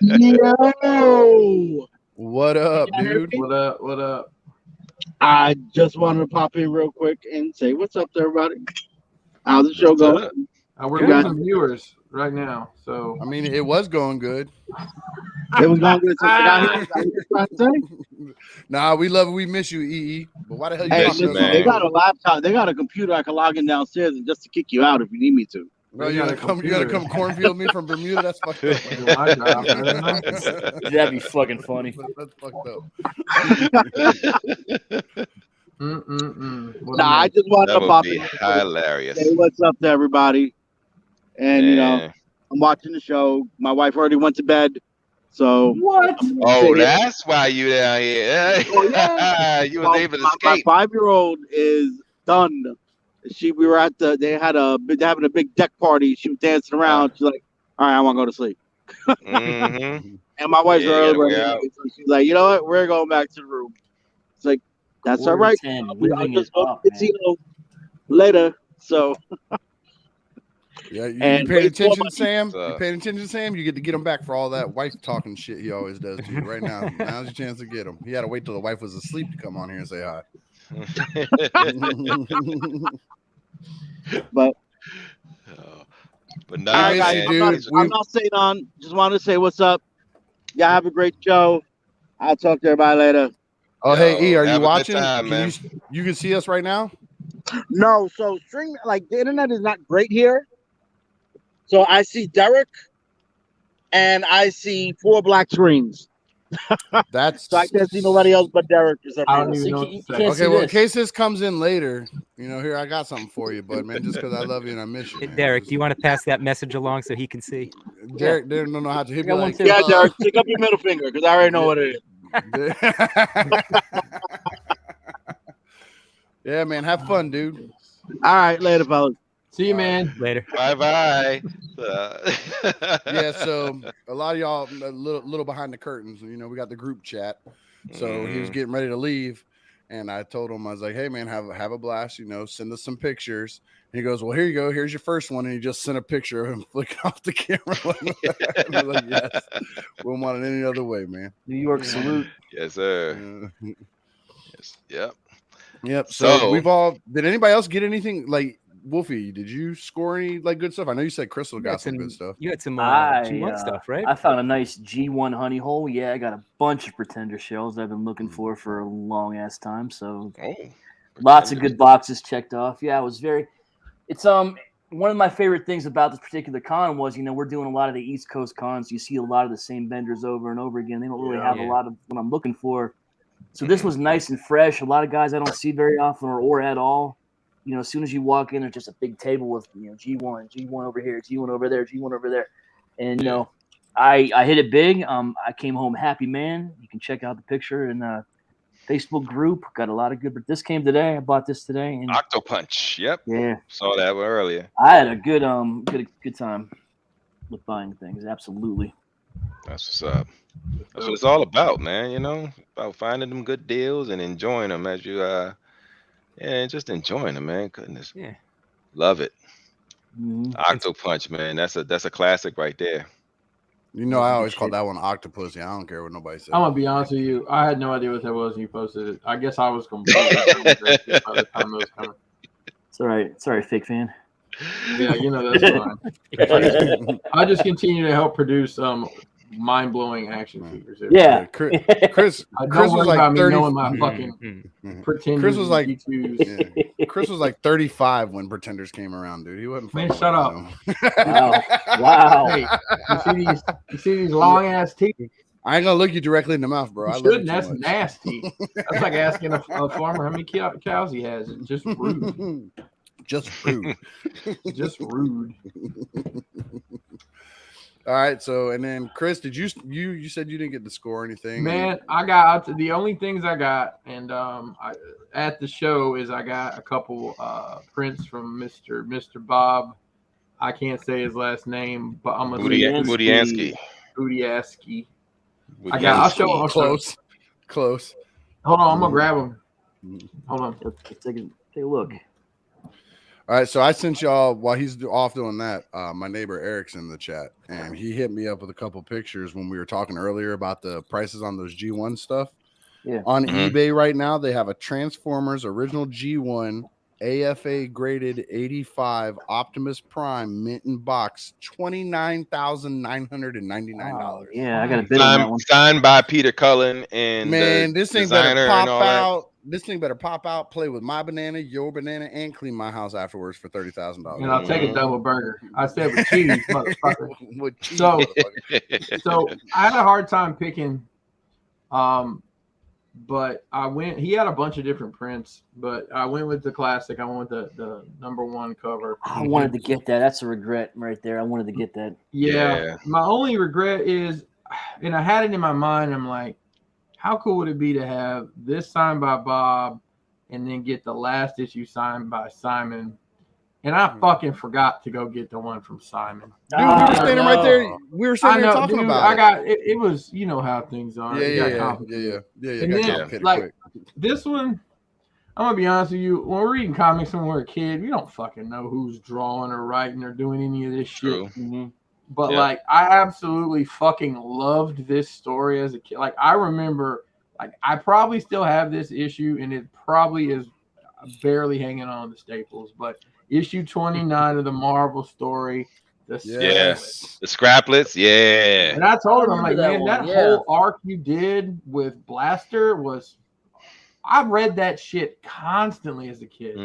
Yo!
What up, dude?
What up?
I just wanted to pop in real quick and say what's up to everybody. How's the show going?
We're getting some viewers right now. So
I mean, it was going good.
It was going good since I got here.
Nah, we miss you, EE. But why the hell you
listen, they got a laptop, they got a computer I can log in downstairs and just to kick you out if you need me to.
Bro, you gotta come cornfield me from Bermuda. That's fucked up.
That'd be fucking funny.
That's fucked up.
Nah, I just wanted to pop in.
Hilarious.
Say what's up to everybody. And you know, I'm watching the show. My wife already went to bed. So
what?
Oh, that's why you down here. Oh, yeah. You was able to escape.
My 5-year-old is done. They were having a big deck party. She was dancing around. She's like, all right, I want to go to sleep. And my wife's early. So she's like, you know what? We're going back to the room. It's like, that's all right. I'll just go see you later. So
yeah, you paying attention, Sam? You paying attention, Sam? You get him back for all that wife talking shit he always does to you. Right now, now's your chance to get him. He had to wait till the wife was asleep to come on here and say hi.
But
no,
I'm not saying on. Just wanted to say what's up. Y'all have a great show. I'll talk to everybody later.
Oh, hey, E, are you watching? You can see us right now?
No, so stream, like the internet is not great here. So I see Derek and I see 4 black screens.
That's
so I can't see nobody else but Derek.
I don't even know what to say.
Okay, well, in case this comes in later, here I got something for you, bud, man. Just because I love you and I miss you. Man.
Derek, do you want to pass that message along so he can see?
Derek don't know how to hit me. Like,
Derek, stick up your middle finger because I already know what it is.
Yeah, man. Have fun, dude.
All right, later, fellas.
See you, man.
Later.
Bye.
Yeah, so a lot of y'all a little behind the curtains. We got the group chat. So he was getting ready to leave, and I told him, I was like, "Hey, man, have a blast. Send us some pictures." And he goes, "Well, here you go. Here's your first one." And he just sent a picture of him flicking off the camera. I was like, "Yes, wouldn't want it any other way, man."
New York salute.
Yes, sir. Yes.
Yep. So we've all. Did anybody else get anything like? Wolfie, did you score any good stuff? I know you said Crystal got some good stuff.
You had some G1 stuff, right?
I found a nice G1 honey hole. Yeah, I got a bunch of pretender shells that I've been looking for a long ass time. So lots of good boxes checked off. Yeah, it's one of my favorite things about this particular con was, we're doing a lot of the East Coast cons. You see a lot of the same vendors over and over again. They don't really have a lot of what I'm looking for. So this was nice and fresh. A lot of guys I don't see very often or at all. As soon as you walk in, there's just a big table with, G1 over here, G1 over there, G1 over there. And, I hit it big. I came home happy, man. You can check out the picture in the Facebook group. Got a lot of good, but this came today. I bought this today. And
Octopunch. Yep.
Yeah.
Saw that one earlier.
I had a good time with buying things. Absolutely.
That's what's up. That's what it's all about, man. About finding them good deals and enjoying them as you, and just enjoying them, man. Goodness.
Yeah.
Love it. Octopunch, man. That's a classic right there.
You know, I always call that one octopus. I don't care what nobody says.
I'm gonna be honest with you. I had no idea what that was when you posted it. I guess I was completely by the time it was coming.
It's all right. Sorry, fake fan.
Yeah, you know that's fine. I just continue to help produce mind-blowing action figures.
Yeah,
Chris was like 30.
Knowing my fucking Pretenders.
Chris was like Chris was like 35 when Pretenders came around, dude. He wasn't.
Man, shut up!
Wow.
Hey, you see these long ass teeth?
I ain't gonna look you directly in the mouth, bro.
You shouldn't. That's nasty. That's like asking a farmer how many cows he has. It's just rude.
Just rude.
Just rude.
All right, so and then Chris, did you said you didn't get to score anything?
Man, I got the only things I got, and at the show is I got a couple prints from Mr. Bob. I can't say his last name, but I'm gonna
Budiansky.
I'll show him
close.
Hold on, I'm gonna grab him. Hold on.
Take a look.
All right, so I sent y'all while he's off doing that. My neighbor Eric's in the chat, and he hit me up with a couple pictures when we were talking earlier about the prices on those G1 stuff.
Yeah.
On eBay right now, they have a Transformers original G1 AFA graded 85 Optimus Prime mint in box, $29,999.
Yeah, I got a bid on that one.
Signed by Peter Cullen and
man, this thing better pop out. This thing better pop out, play with my banana, your banana, and clean my house afterwards for $30,000.
And I'll take a double burger. I said with cheese, motherfucker.
With cheese,
so I had a hard time picking. But I went. He had a bunch of different prints, but I went with the classic. I went with the #1 cover.
I wanted to get that. That's a regret right there. I wanted to get that.
Yeah. My only regret is, and I had it in my mind. I'm like, how cool would it be to have this signed by Bob, and then get the last issue signed by Simon? And I fucking forgot to go get the one from Simon.
Dude, we were standing right there. We were sitting there talking about
I got it. It was, you know how things are.
Yeah.
And then, like this one, I'm gonna be honest with you. When we're reading comics when we're a kid, we don't fucking know who's drawing or writing or doing any of this shit.
Mm-hmm.
But like, I absolutely fucking loved this story as a kid. Like, I remember, like, I probably still have this issue, and it probably is barely hanging on the Staples, but. Issue 29 of the Marvel story. The
Scraplets. Yeah.
And I told him, I'm like, man, that whole arc you did with Blaster was. I read that shit constantly as a kid.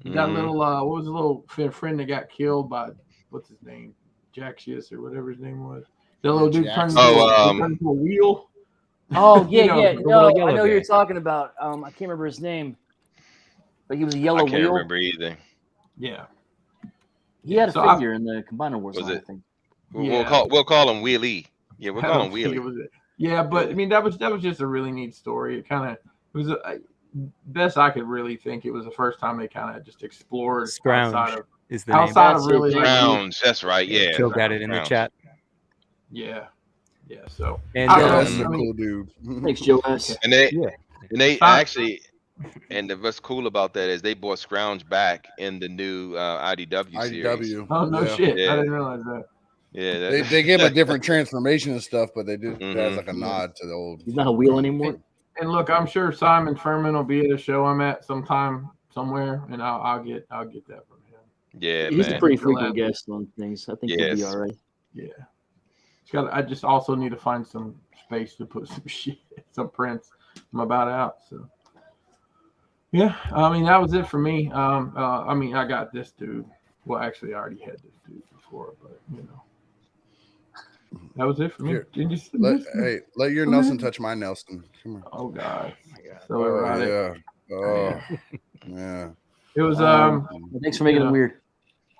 That little, what was the little friend that got killed by, what's his name? Jack Schiss or whatever his name was. The little dude turned into a wheel.
Oh, yeah. No, I know who you're talking about. I can't remember his name. But he was a yellow wheel.
I can't remember either.
Yeah,
he had a figure in the Combiner Wars. I think.
We'll call him Wheelie. Yeah, we'll call him Wheelie.
Yeah, but I mean that was just a really neat story. It kind of was best I could really think. It was the first time they kind of just explored
Scrounge is the
outside
name.
Of really
Scrounge. That's right. Yeah,
Joe got it in the chat.
Yeah. So
and that's a cool dude.
Thanks, Joe.
And they actually. And what's cool about that is they brought Scrounge back in the new IDW series.
Oh, no shit. I didn't realize that.
Yeah.
They gave him a different transformation and stuff, but they did that as like a nod to the old.
He's not a wheel anymore.
And look, I'm sure Simon Furman will be at a show I'm at sometime somewhere, and I'll get that from him.
Yeah,
he's a pretty frequent guest on things. I think he'll be all right.
Yeah. I just also need to find some space to put some prints. I'm about out, so. Yeah, I mean that was it for me. I mean I got this dude. Well, actually, I already had this dude before, but you know, that was it for me.
Let your Nelson touch my Nelson. Come on.
Oh God.
So yeah.
It was
Thanks for making it weird.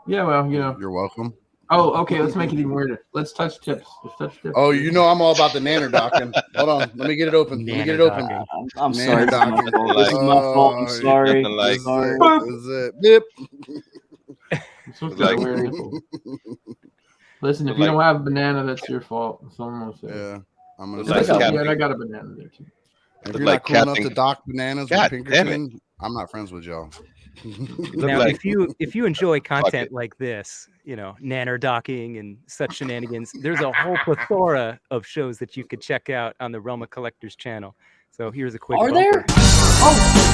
Yeah, well, you know.
You're welcome.
Oh, okay. Let's make it even weirder. Let's touch tips.
Oh, you know I'm all about the nanodocking. Hold on. Let me get it open.
I'm sorry. This is my fault. I'm sorry.
Sorry.
Listen, if you don't have a banana, that's your fault. Someone will say.
Yeah. I'm gonna
I got a banana there too.
If you're not cool enough to dock bananas with Pinkerton, I'm not friends with y'all.
Now, if you enjoy content like this, nanner docking and such shenanigans, there's a whole plethora of shows that you could check out on the Realm of Collectors channel. So here's a quick
Are
bumper.
there? Oh.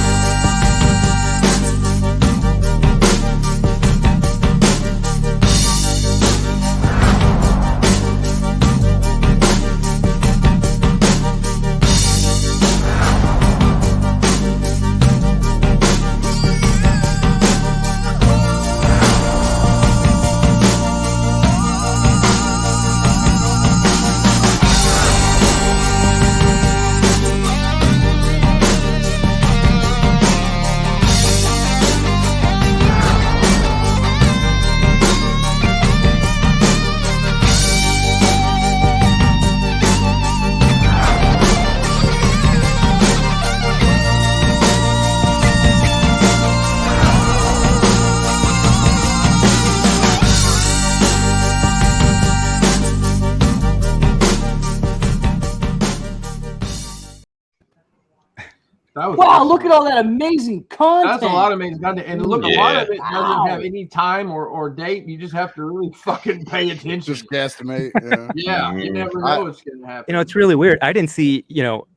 Wow, look at all that amazing content.
That's a lot of amazing content. And look, a lot of it doesn't have any time or date. You just have to really fucking pay attention.
Just guesstimate.
Yeah, you never know what's going to happen.
It's really weird. I didn't see,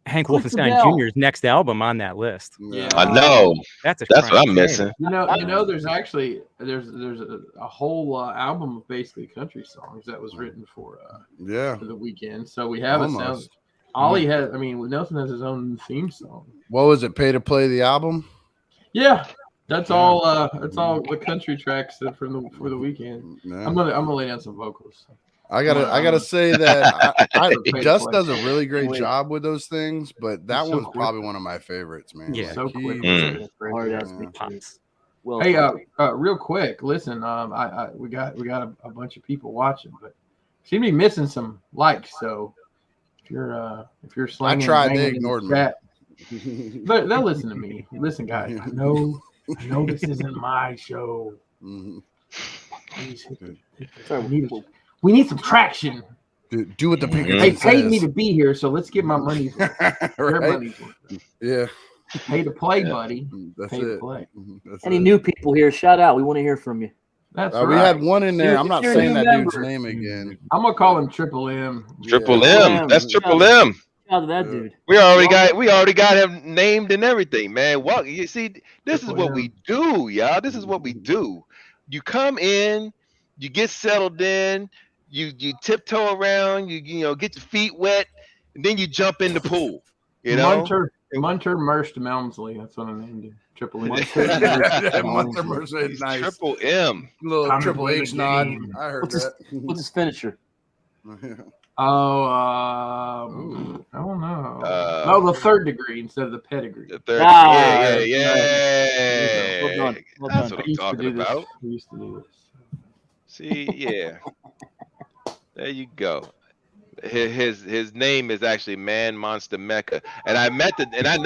Hank Wolfenstein Jr.'s next album on that list.
Yeah,
I know. That's what I'm missing.
There's actually a whole album of basically country songs that was written for the weekend. So we have a sound. Ollie has, Nelson has his own theme song.
What was it? Pay to play the album?
Yeah, that's all. That's all the country tracks for the weekend. Yeah. I'm gonna lay down some vocals.
I gotta say that Dust does a really great job with those things, but that one's probably one of my favorites, man.
Yeah,
so quick.
Well,
hey, real quick, listen. We got a bunch of people watching, but seem to be missing some likes. So if you're slanging,
I tried. They ignored me.
But they'll listen to me. Listen, guys. I know this isn't my show. Please we need some traction.
Do what the Pinkerton
They paid me to be here, so let's get my money.
Right? Yeah.
Pay to play, buddy.
That's
pay
it.
To play.
Any new people here? Shout out. We want to hear from you.
That's
right. We had one in there. I'm not saying that dude's name again.
I'm gonna call him Triple M.
Triple M. That's Triple M.
Shout out to that dude.
We already got him named and everything, man. What you see? This is what we do, y'all. This is what we do. You come in, you get settled in, you tiptoe around, you get your feet wet, and then you jump in the pool.
Munter Merst Melmsley. That's what I named him. Triple M.
Munter Merst is nice.
Triple M.
Little Triple H nod. I heard that.
What's his finisher?
I don't know. The third degree instead of the pedigree.
The third. Yeah.
Well done.
That's what I'm talking about.
We used to do this.
See, yeah. There you go. His name is actually Man Monster Mecca, and I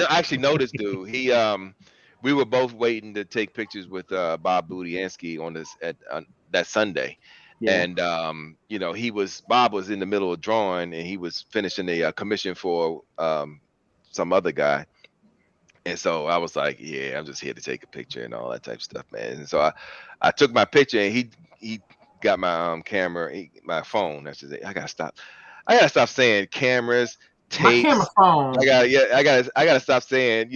actually know this dude. He we were both waiting to take pictures with Bob Budiansky on that Sunday. Yeah. And Bob was in the middle of drawing, and he was finishing a commission for some other guy. And so I was like, yeah, I'm just here to take a picture and all that type of stuff, man. And so I took my picture, and he got my camera, my phone. I gotta stop saying cameras, tapes.
My camera phone.
I gotta stop saying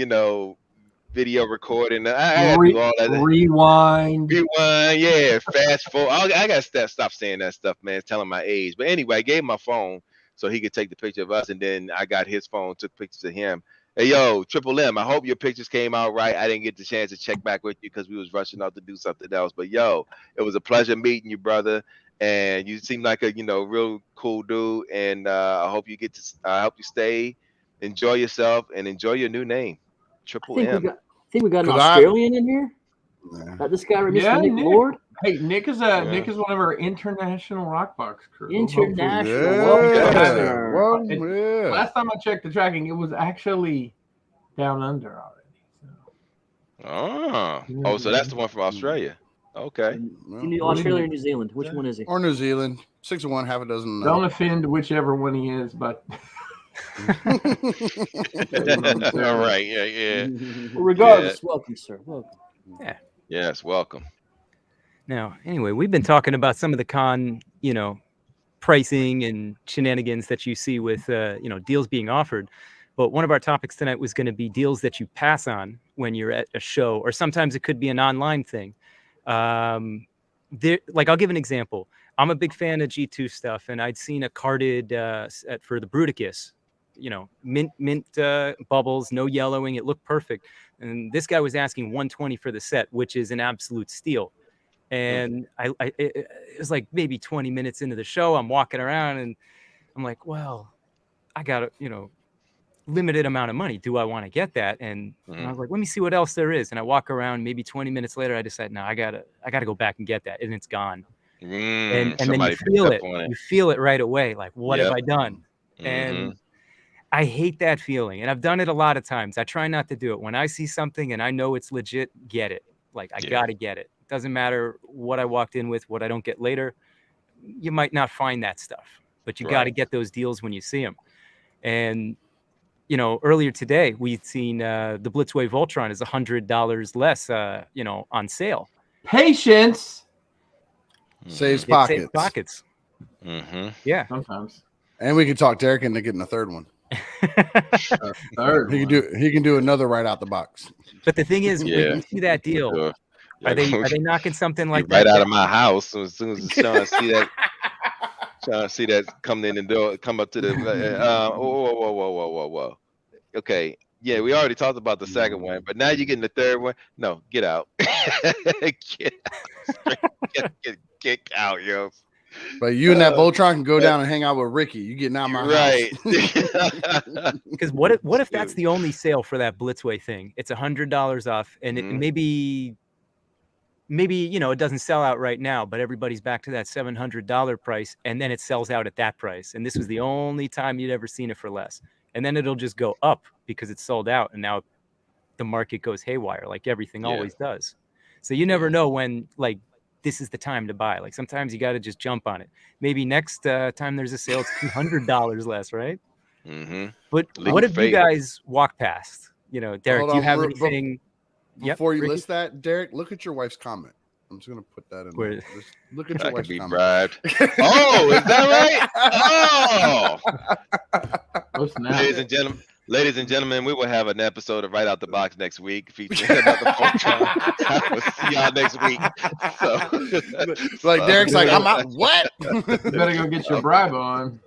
video recording. I gotta do all that.
Rewind.
Yeah. Fast forward. I gotta stop saying that stuff, man. It's telling my age. But anyway, I gave him my phone so he could take the picture of us, and then I got his phone, took pictures of him. Hey, yo, Triple M, I hope your pictures came out right. I didn't get the chance to check back with you because we was rushing out to do something else. But yo, it was a pleasure meeting you, brother. And you seem like a real cool dude. And I hope you stay, enjoy yourself, and enjoy your new name, Triple M.
I think we got an Australian in here. This guy, Mr. Nick Lord.
Hey, Nick is one of our international Rockbox crew.
International.
Yeah. Last time I checked the tracking, it was actually down under already.
So that's the one from Australia. Okay.
Australia or New Zealand? Which one is he?
Or New Zealand. 6 of 1, half a dozen.
Don't offend whichever one he is, but.
All right. Yeah.
Well, regardless, welcome, sir. Welcome.
Yeah.
Yes, welcome.
Now, anyway, we've been talking about some of the con, pricing and shenanigans that you see with, deals being offered. But one of our topics tonight was going to be deals that you pass on when you're at a show, or sometimes it could be an online thing. I'll give an example. I'm a big fan of G2 stuff, and I'd seen a carded set for the Bruticus, mint bubbles, no yellowing. It looked perfect. And this guy was asking $120 for the set, which is an absolute steal. And it was like maybe 20 minutes into the show. I'm walking around and I'm like, well, I got a, limited amount of money. Do I want to get that? And I was like, let me see what else there is. And I walk around. Maybe 20 minutes later, I decide, no, I gotta go back and get that, and it's gone. And then you feel it. You feel it right away. Like, what have I done? And I hate that feeling. And I've done it a lot of times. I try not to do it. When I see something and I know it's legit, get it. Like, I gotta get it. Doesn't matter what I walked in with, what I don't get later. You might not find that stuff, but you got to get those deals when you see them. And earlier today we'd seen the Blitzway Voltron is $100 less, on sale.
Patience
saves pockets.
Saves pockets. Yeah,
sometimes.
And we could talk Derek into getting a third one. He can do another right out the box.
But the thing is, when you see that deal, are they knocking something like
right
that
out of my house? So as soon as Sean see that come in the door, come up to the whoa. Okay, yeah, we already talked about the second one, but now you're getting the third one. No, get out. Get out, yo.
But you and that Voltron can go down and hang out with Ricky. You getting out my house.
Because what if that's the only sale for that Blitzway thing? It's $100 off, and it maybe it doesn't sell out right now, but everybody's back to that $700 price, and then it sells out at that price. And this was the only time you'd ever seen it for less. And then it'll just go up because it's sold out, and now the market goes haywire, like everything always does. So you never know when, like, this is the time to buy. Like, sometimes you got to just jump on it. Maybe next time there's a sale, it's $200 less, right? But what if you guys walk past? Derek, do you have anything?
Before you list that, Derek, look at your wife's comment. I'm just gonna put that in there. Just look at your wife's comment.
Bribed. Oh, is that right? Oh, ladies and gentlemen, we will have an episode of Right Out the Box next week featuring another Botcon. We'll see y'all next week.
So, like Derek's like, I'm out. What?
You better go get your bribe on.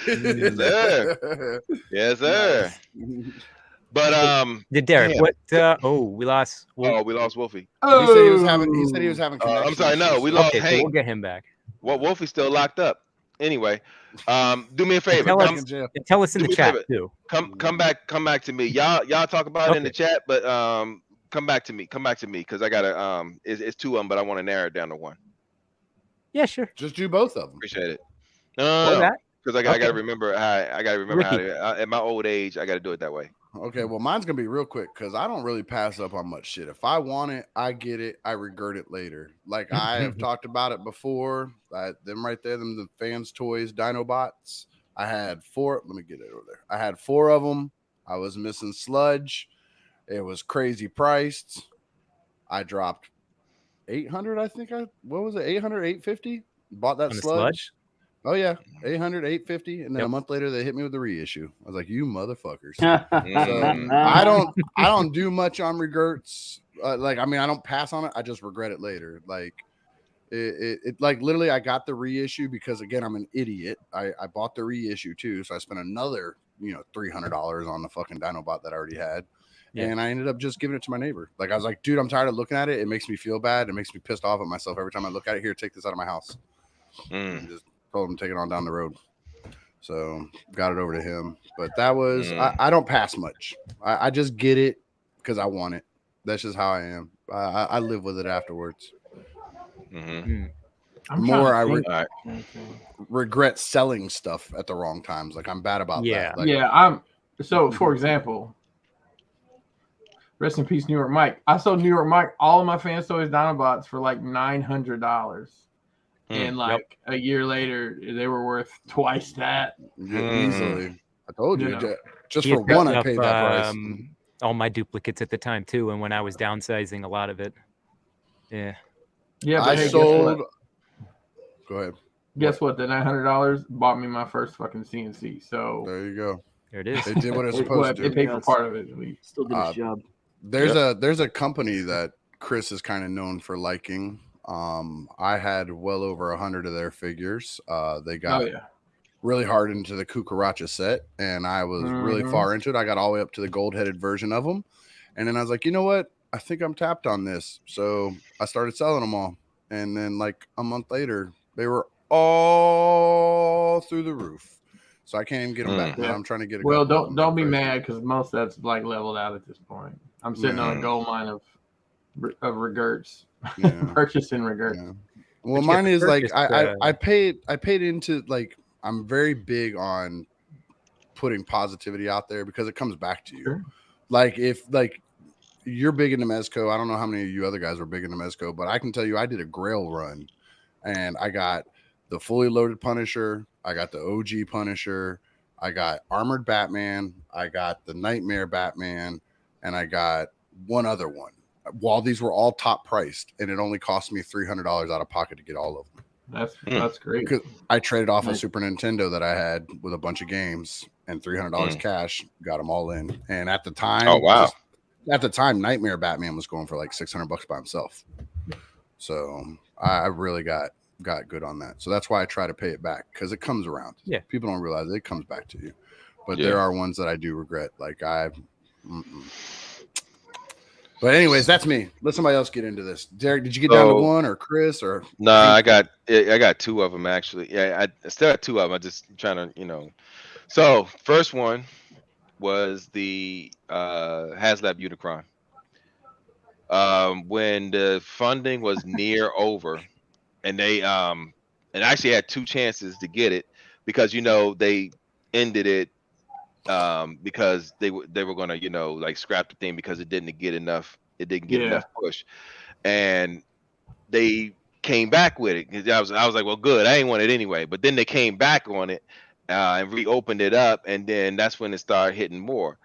Yes, sir. Yes, sir. But
Derek, what? We lost.
We lost Wolfie.
Oh, he said he was having.
I'm sorry, no, we lost.
Okay,
Hank.
so we'll get him back.
Well, Wolfie's still locked up. Anyway, do me a favor.
Tell us in the chat too.
Come back to me. Y'all talk about it in the chat, but come back to me because I gotta it's two of them, but I want to narrow it down to one.
Yeah, sure.
Just do both of them.
Appreciate it. No. Because I gotta remember how to, at my old age, I gotta do it that way.
Okay, well, mine's gonna be real quick because I don't really pass up on much shit. If I want it, I get it. I regret it later. Like I have talked about it before. Them right there, the fans' toys, Dinobots. I had 4. Let me get it over there. I had 4 of them. I was missing sludge. It was crazy priced. I dropped 800. I think what was it? 800, 850. Bought that sludge. Oh yeah, 800, 850, and then a month later they hit me with the reissue. I was like, "You motherfuckers!" So I don't do much on regrets. I don't pass on it. I just regret it later. Like it like literally, I got the reissue because again, I'm an idiot. I bought the reissue too, so I spent another $300 on the fucking Dinobot that I already had, and I ended up just giving it to my neighbor. Like I was like, "Dude, I'm tired of looking at it. It makes me feel bad. It makes me pissed off at myself every time I look at it. Here, take this out of my house." And just told him to take it on down the road, so got it over to him. But that was I don't pass much. I just get it because I want it. That's just how I am. I live with it afterwards. I regret selling stuff at the wrong times. Like I'm bad about that. Like,
I'm so for example, rest in peace New York Mike. I sold New York Mike all of my Fans Toys Dinobots for like $900. And like a year later, they were worth twice that.
Easily. I told you. Just for one, I paid that price.
All my duplicates at the time too, and when I was downsizing a lot of it. Yeah.
Yeah, but
I
hey,
sold. Go ahead.
Guess what? The $900 bought me my first fucking CNC. So
there you go.
There it is.
It did what it's supposed to.
It paid for part of it at least.
Still did its job.
There's a company that Chris is kind of known for liking. I had well over 100 of their figures. They got really hard into the Cucaracha set, and I was really far into it. I got all the way up to the gold-headed version of them, and then I was like, you know what? I think I'm tapped on this. So I started selling them all, and then like a month later, they were all through the roof. So I can't even get them back. Now I'm trying to get a
Well, don't be mad because most of that's like leveled out at this point. I'm sitting on a gold mine of regerts, purchasing regerts.
Yeah. Well, mine is like I paid into, like, I'm very big on putting positivity out there because it comes back to you. Sure. Like if like you're big into Mezco, I don't know how many of you other guys are big into Mezco, but I can tell you I did a Grail run, and I got the fully loaded Punisher, I got the OG Punisher, I got Armored Batman, I got the Nightmare Batman, and I got one other one. While these were all top priced, and it only cost me $300 out of pocket to get all of them.
That's great.
I traded off a Super Nintendo that I had with a bunch of games and $300 cash, got them all in. And at the time, at the time, Nightmare Batman was going for like $600 by himself. So I really got good on that. So that's why I try to pay it back, because it comes around.
Yeah,
people don't realize it comes back to you. But there are ones that I do regret. Like But anyways, that's me. Let somebody else get into this. Derek, did you get down to one, or Chris, or?
No, I got two of them actually. Yeah, I still got two of them. I'm just trying to, So first one was the Haslab Unicron. When the funding was near over, and they and actually had two chances to get it, because they ended it because they were gonna like scrap the thing because it didn't get enough enough push, and they came back with it. I was like, well, good, I ain't want it anyway. But then they came back on it and reopened it up, and then that's when it started hitting more.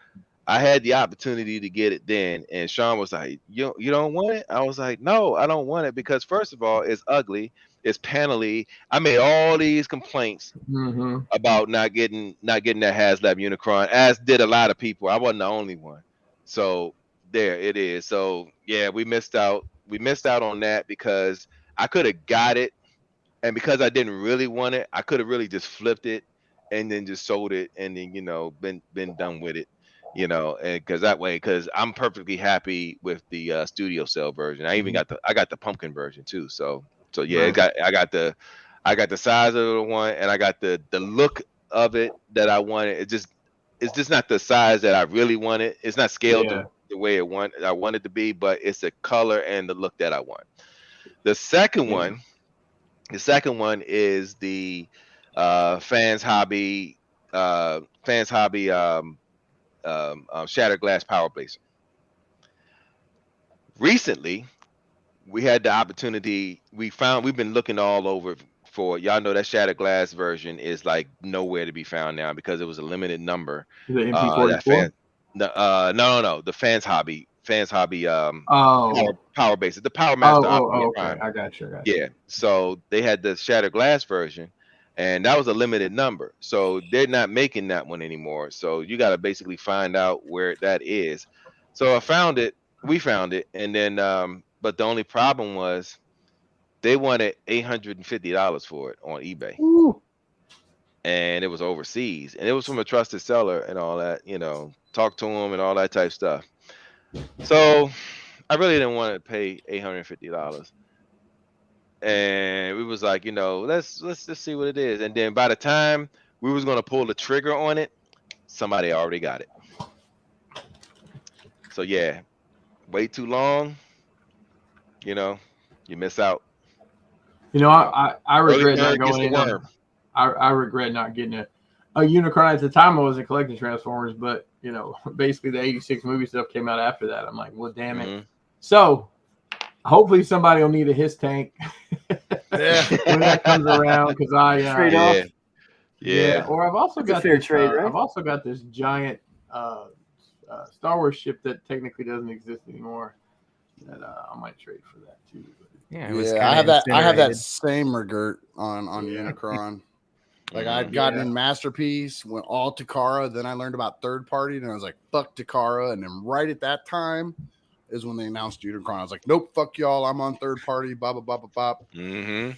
I had the opportunity to get it then, and Sean was like, you don't want it? I was like, no, I don't want it, because first of all, it's ugly, it's panely. I made all these complaints about not getting that Haslab Unicron, as did a lot of people. I wasn't the only one. So there it is. So yeah, we missed out on that, because I could have got it, and because I didn't really want it, I could have really just flipped it and then just sold it, and then been done with it. And because I'm perfectly happy with the studio cell version. I even got the pumpkin version too. So yeah, I got the size of the one, and I got the look of it that I wanted. It's just not the size that I really wanted. It's not scaled the way I want it to be, but it's the color and the look that I want. The second one is the Fans Hobby Shattered Glass Power Blazer. Recently, we had the opportunity. We've been looking all over for, y'all know that Shattered Glass version is like nowhere to be found now, because it was a limited number.
The MP44?
No. The Fans Hobby Power Bases. The Power Master.
Okay. I got you.
Yeah. So they had the Shattered Glass version, and that was a limited number. So they're not making that one anymore. So you got to basically find out where that is. So we found it. And then, but the only problem was they wanted $850 for it on eBay.
Ooh.
And it was overseas, and it was from a trusted seller and all that, talk to them and all that type stuff. So I really didn't want to pay $850. And we was like, let's just see what it is. And then by the time we was gonna pull the trigger on it, somebody already got it. So yeah, wait too long, you miss out.
I regret not going in. I regret not getting a Unicron. At the time, I wasn't collecting Transformers, but basically the '86 movie stuff came out after that. I'm like, well, damn it. So hopefully somebody will need a Hiss tank when that comes around, because
trade off.
Yeah. Or I've also got
fair trade, right?
I've also got this giant Star Wars ship that technically doesn't exist anymore. that I might trade for that too.
Yeah,
I have that. I have that same regret on Unicron. Like I'd gotten in Masterpiece, went all Takara, then I learned about third party, and I was like, fuck Takara. And then right at that time is when they announced Unicron. I was like, nope, fuck y'all, I'm on third party, blah blah blah blah blah.
Mm-hmm.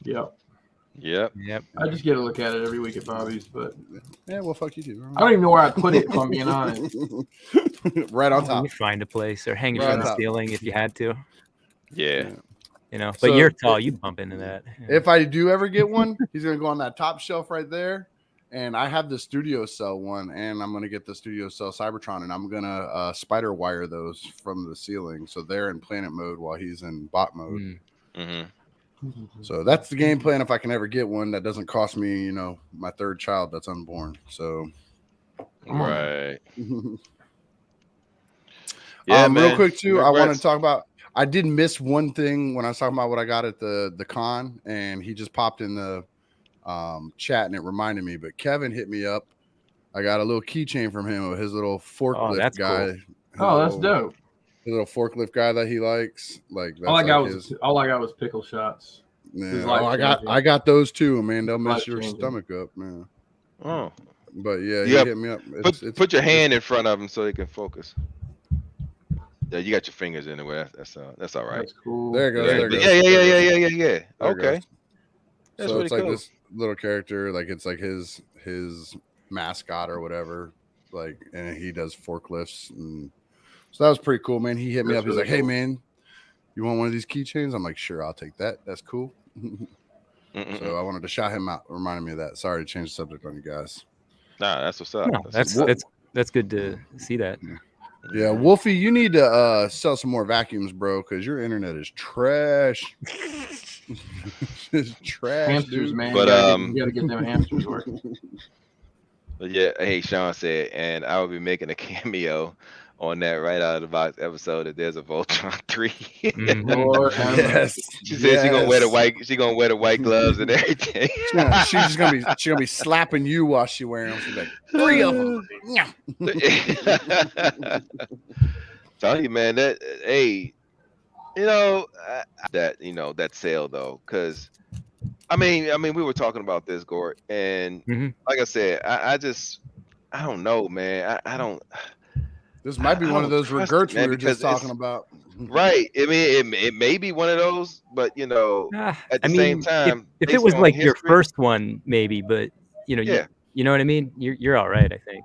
Yep. I just get a look at it every week at Bobby's, but
yeah, well, fuck you too.
I don't even know where I'd put it if I'm being honest.
Right on top.
You find a place or hang it from the ceiling if you had to.
Yeah.
You know, but you're tall, you bump into that.
If I do ever get one, he's gonna go on that top shelf right there. And I have the Studio Cell one, and I'm gonna get the Studio Cell Cybertron, and I'm gonna spider wire those from the ceiling, so they're in planet mode while he's in bot mode. So that's the game plan. If I can ever get one that doesn't cost me, you know, my third child that's unborn. So
right.
Real quick too, I want to talk about. I did miss one thing when I was talking about what I got at the con, and he just popped in the chat, and it reminded me. But Kevin hit me up. I got a little keychain from him of his little forklift guy.
Cool. That's dope.
The little forklift guy that he likes. Like that's
all I got was pickle shots.
Yeah, I got those too, man. They'll mess your stomach up, man.
Oh,
but yeah, he hit me up.
Put your hand in front of him so he can focus. Yeah, you got your fingers in the way. That's all right.
That's cool.
There it goes.
Yeah,
there it goes.
Yeah. Okay.
That's so really it's like this little character, like it's like his mascot or whatever, like, and he does forklifts, and so that was pretty cool, man. He hit me up. He's like, "Hey, man, you want one of these keychains?" I'm like, "Sure, I'll take that. That's cool." So I wanted to shout him out, reminding me of that. Sorry to change the subject on you guys.
Nah, that's what's up.
No, that's good to see that.
Yeah, Wolfie, you need to sell some more vacuums, bro, because your internet is trash. It's trash,
hamsters,
dude.
man.
But
you gotta get them hamsters working.
But yeah, hey, Sean said, and I will be making a cameo on that right out of the box episode that there's a Voltron 3.
Lord,
yes.
She said she gonna wear the white gloves and everything.
She's gonna be slapping you while she wearing them. She's like 3 of them.
Tell you, man, that that sale though, because I mean, we were talking about this, Gort, and like I said, I don't know, man. I don't.
This might be one of those regrets we were just talking about.
Right. I mean, it may be one of those, but at the same time,
if it was like your first one, maybe, but you know what I mean. You're all right, I think.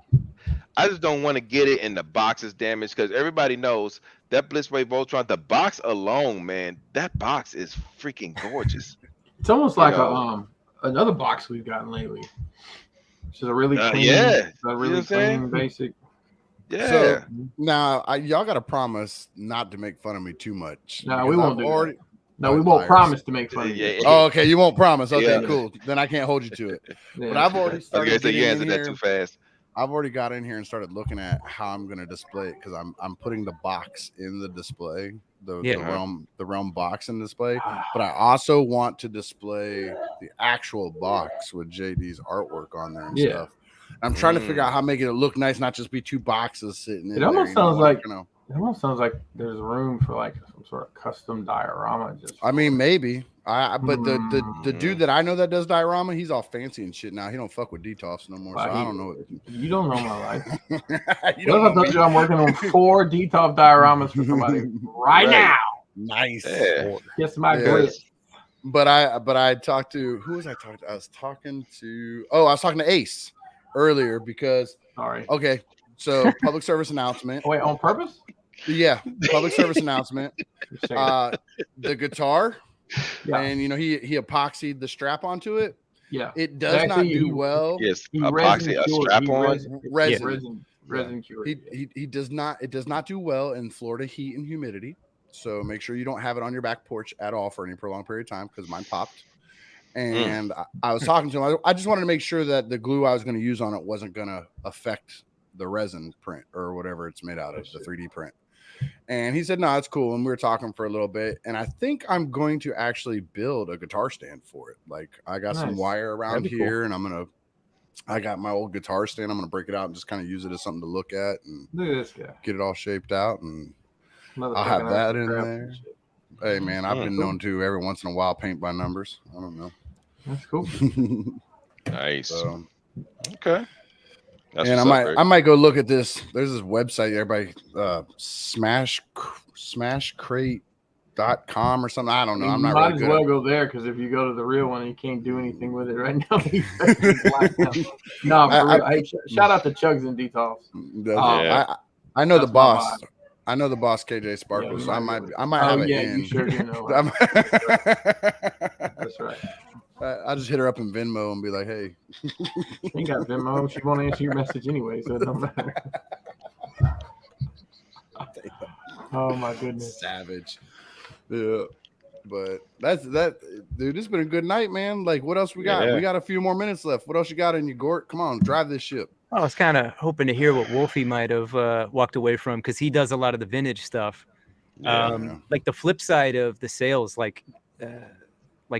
I just don't want to get it and the box is damaged because everybody knows that Blitzway Voltron, the box alone, man, that box is freaking gorgeous.
It's almost like another box we've gotten lately. Which is a really clean, clean, basic.
Yeah.
So now y'all got to promise not to make fun of me too much.
No, we won't do that. No, we won't promise to make fun of you.
Oh, okay, you won't promise. Okay, cool. Then I can't hold you to it. But I've already started.
Okay, so you answered that too fast.
I've already got in here and started looking at how I'm going to display it because I'm putting the box in the display, the realm box in display. But I also want to display the actual box with JD's artwork on there and stuff. I'm trying to figure out how to make it look nice, not just be 2 boxes sitting in.
It almost sounds like there's room for like some sort of custom diorama.
I mean, maybe. But the dude that I know that does diorama, he's all fancy and shit now. He don't fuck with DTOFs no more. So I don't know.
You don't know my life. I'm working on 4 DTOF dioramas for somebody right now.
Nice.
Guess my grits.
But I talked to who was I talking to? I was talking to Ace earlier because okay, so public service announcement.
Wait, on purpose?
Yeah, public service announcement. The guitar.
Yeah.
And he epoxied the strap onto it.
Yeah,
it does not do well.
Yes, epoxy a strap on
resin cured.
He does not. It does not do well in Florida heat and humidity. So make sure you don't have it on your back porch at all for any prolonged period of time because mine popped. And I was talking to him. I just wanted to make sure that the glue I was going to use on it wasn't going to affect the resin print or whatever it's made out of, the 3D print. And he said, no, it's cool. And we were talking for a little bit. And I think I'm going to actually build a guitar stand for it. Like I got some wire around here and I got my old guitar stand. I'm going to break it out and just kind of use it as something to look at and
look at this guy.
Get it all shaped out. And I'll have that in there. Hey man, I've been known to every once in a while paint by numbers. I don't know.
That's cool.
Nice. Okay.
That's and I might go look at this. There's this website, everybody, smashcrate.com or something. I don't know. I'm not
might
really
as well go there because if you go to the real one, you can't do anything with it right now. No, shout out to Chugs and Detox.
I know the boss. I know the boss, KJ Sparkle. So I might have it in.
You sure do know. That's right.
I'll just hit her up in Venmo and be like, "Hey."
She ain't got Venmo. She won't answer your message anyway, so it don't matter. Oh my goodness,
savage. Yeah, but that's that, dude. It's been a good night, man. Like, what else we got? We got a few more minutes left. What else you got in you, Gort? Come on, drive this ship.
I was kind of hoping to hear what Wolfie might have walked away from because he does a lot of the vintage stuff. Like the flip side of the sales, like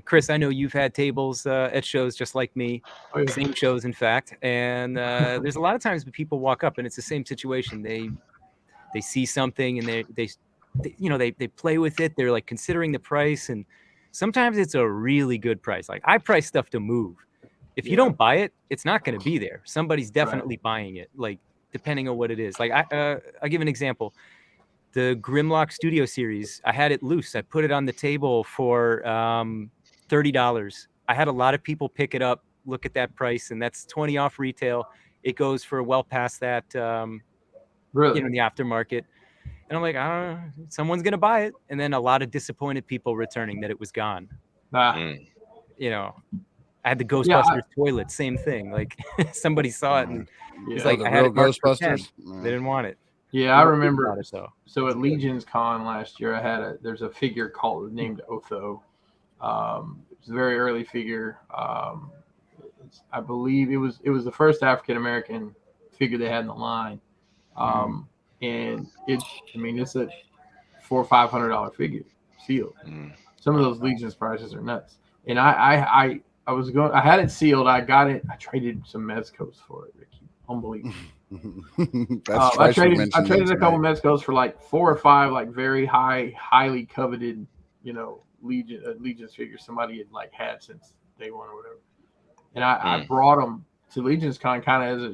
Chris, I know you've had tables at shows just like me, same shows in fact, and there's a lot of times when people walk up and it's the same situation. They see something and they play with it. They're like considering the price, and sometimes it's a really good price. Like I price stuff to move. If you don't buy it, it's not going to be there. Somebody's definitely buying it, like depending on what it is. Like I'll give an example. The Grimlock Studio Series, I had it loose. I put it on the table for $30. I had a lot of people pick it up, look at that price, and that's $20 off retail. It goes for well past that,
really,
in the aftermarket. And I'm like, someone's going to buy it. And then a lot of disappointed people returning that it was gone. You know, I had the Ghostbusters toilet, same thing. Like somebody saw it and it's like, I had it Ghostbusters. They didn't want it.
Yeah, I remember. So at Legion's Con last year, there's a figure named Otho. It's a very early figure. I believe it was the first African American figure they had in the line. And it's a $400 or $500 figure sealed. Some of those Legion's prices are nuts. And I had it sealed. I got it. I traded some Mezcos for it, Ricky. Unbelievable. I traded a couple Mezcos for like 4 or 5 like very highly coveted, Legion's figures somebody had since day one or whatever. And I brought them to Legion's Con kind of as a,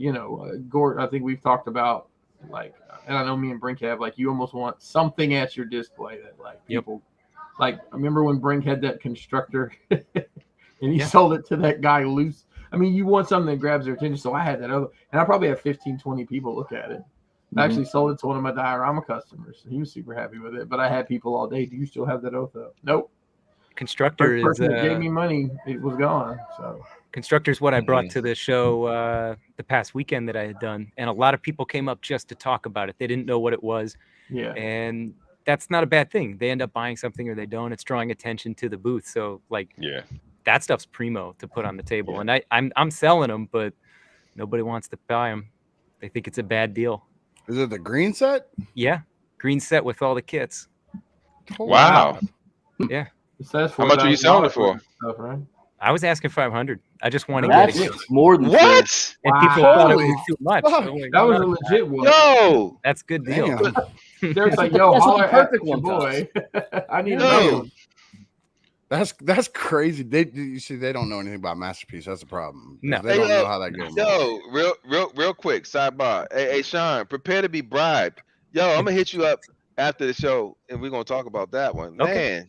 Gort, I think we've talked about and I know me and Brink have, you almost want something at your display that people, I remember when Brink had that constructor and he sold it to that guy loose. I mean, you want something that grabs their attention. So I had that other, and I probably had 15, 20 people look at it. I actually sold it to one of my diorama customers. He was super happy with it, but I had people all day. Do you still have that Otho? Nope.
Constructor is
gave me money. It was gone. So
Constructor is what I brought to the show the past weekend that I had done, and a lot of people came up just to talk about it. They didn't know what it was.
Yeah.
And that's not a bad thing. They end up buying something or they don't. It's drawing attention to the booth. So that stuff's primo to put on the table. And I'm selling them, but nobody wants to buy them. They think it's a bad deal.
Is it the green set?
Yeah. Green set with all the kits.
Wow.
Yeah.
How much are you selling it for?
Stuff, right?
I was asking 500. I just want to get it.
More than
what?
And people thought it was too much.
That was a legit one.
Yo,
that's a good deal.
There's yo, holler perfect one, boy. I need a
That's crazy. You see, they don't know anything about Masterpiece. That's the problem.
No,
they don't know how that goes.
Yo, real quick, sidebar. Hey, Sean, prepare to be bribed. Yo, I'm gonna hit you up after the show, and we're gonna talk about that one. Okay. Man.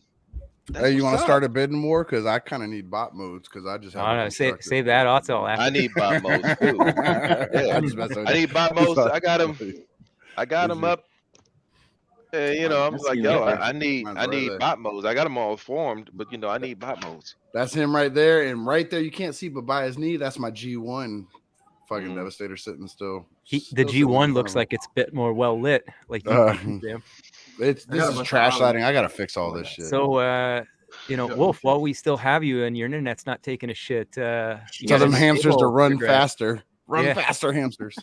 Hey, you want to start a bidding war? Because I kind of need bot modes because I just have.
Save that. I'll tell after.
I need bot modes too. I need bot modes. I got them up. And, I'm just like, yo, I need bot modes. I got them all formed, but I need bot modes.
That's him right there, and right there you can't see, but by his knee, that's my G1 fucking Devastator sitting still.
The G1 looks like it's a bit more well lit. Like
this is trash lighting. I gotta fix all this shit.
So Wolf, while we still have you and your internet's not taking a shit, tell
them hamsters to run faster. Run faster, hamsters.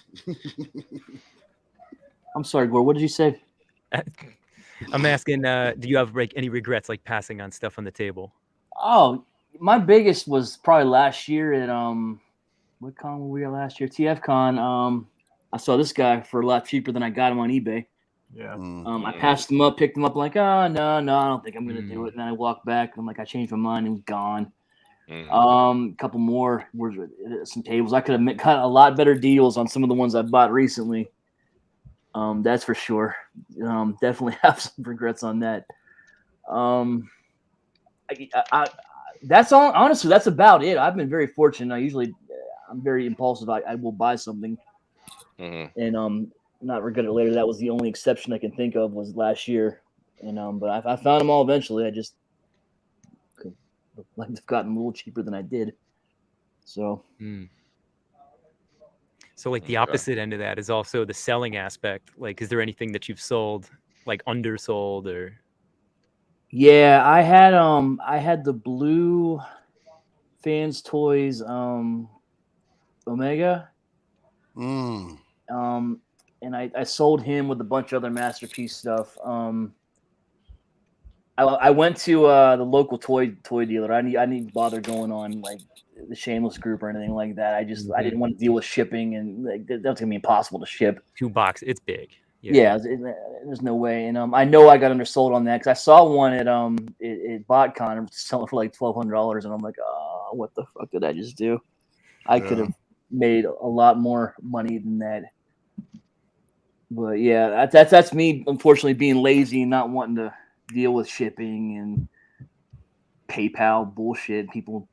I'm sorry, Gore. What did you say?
I'm asking, do you have any regrets passing on stuff on the table?
Oh, my biggest was probably last year at what con were we at last year? TF Con. I saw this guy for a lot cheaper than I got him on eBay.
Yeah.
I passed them up, picked them up, like, oh no, I don't think I'm gonna do it. And then I walked back, and I'm like, I changed my mind, and gone. A couple more were some tables. I could have got a lot better deals on some of the ones I bought recently. That's for sure. Definitely have some regrets on that. That's all. Honestly, that's about it. I've been very fortunate. I'm very impulsive. I will buy something, and not regret it later. That was the only exception I can think of was last year, and but I found them all eventually. I just could have gotten a little cheaper than I did. So.
So like the opposite end of that is also the selling aspect. Like, is there anything that you've sold, like undersold or?
Yeah, I had the blue Fans Toys Omega. And I sold him with a bunch of other Masterpiece stuff. I went to the local toy dealer. I didn't bother going on like the Shameless group or anything like that. I didn't want to deal with shipping, and like, that's gonna be impossible to ship.
2 box, it's big.
Yeah, there's no way. And I know I got undersold on that because I saw one at Botcon selling for like $1,200, and I'm like, oh, what the fuck did I just do? I could have made a lot more money than that. But yeah, that's me, unfortunately, being lazy and not wanting to deal with shipping and PayPal bullshit. People,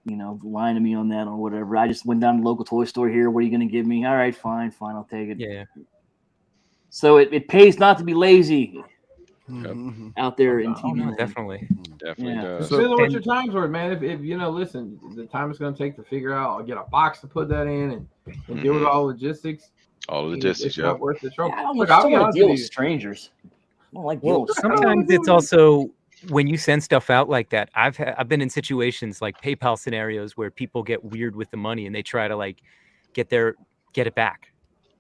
lying to me on that or whatever. I just went down to the local toy store here. What are you going to give me? All right, fine, I'll take it.
Yeah.
So it pays not to be lazy out there in TV.
No, definitely
does.
Depends on what your time's worth, man. If listen, the time it's going to take to figure out, I'll get a box to put that in and deal with all logistics.
All logistics,
it's not worth the trouble.
I don't want to deal with strangers. I don't like dealing with strangers.
Sometimes it's also when you send stuff out like that. I've been in situations like PayPal scenarios where people get weird with the money and they try to like get it back.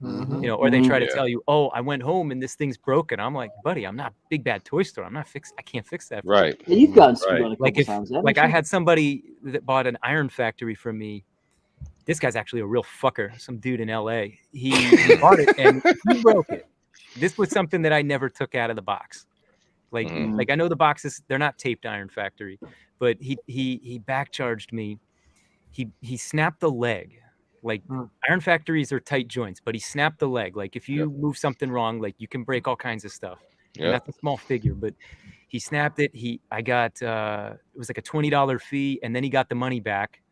Or they try to tell you, oh, I went home and this thing's broken. I'm like, buddy, I'm not Big Bad Toy Store. I can't fix that.
Right.
Yeah, you've gotten screwed on a couple times.
Like I had somebody that bought an Iron Factory from me. This guy's actually a real fucker. Some dude in LA. He bought it and he broke it. This was something that I never took out of the box. Like I know the boxes, they're not taped Iron Factory, but he back charged me. He snapped the leg. Like Iron Factories are tight joints, but he snapped the leg. Like if you move something wrong, like you can break all kinds of stuff. And that's a small figure, but he snapped it. I got it was like a $20 fee, and then he got the money back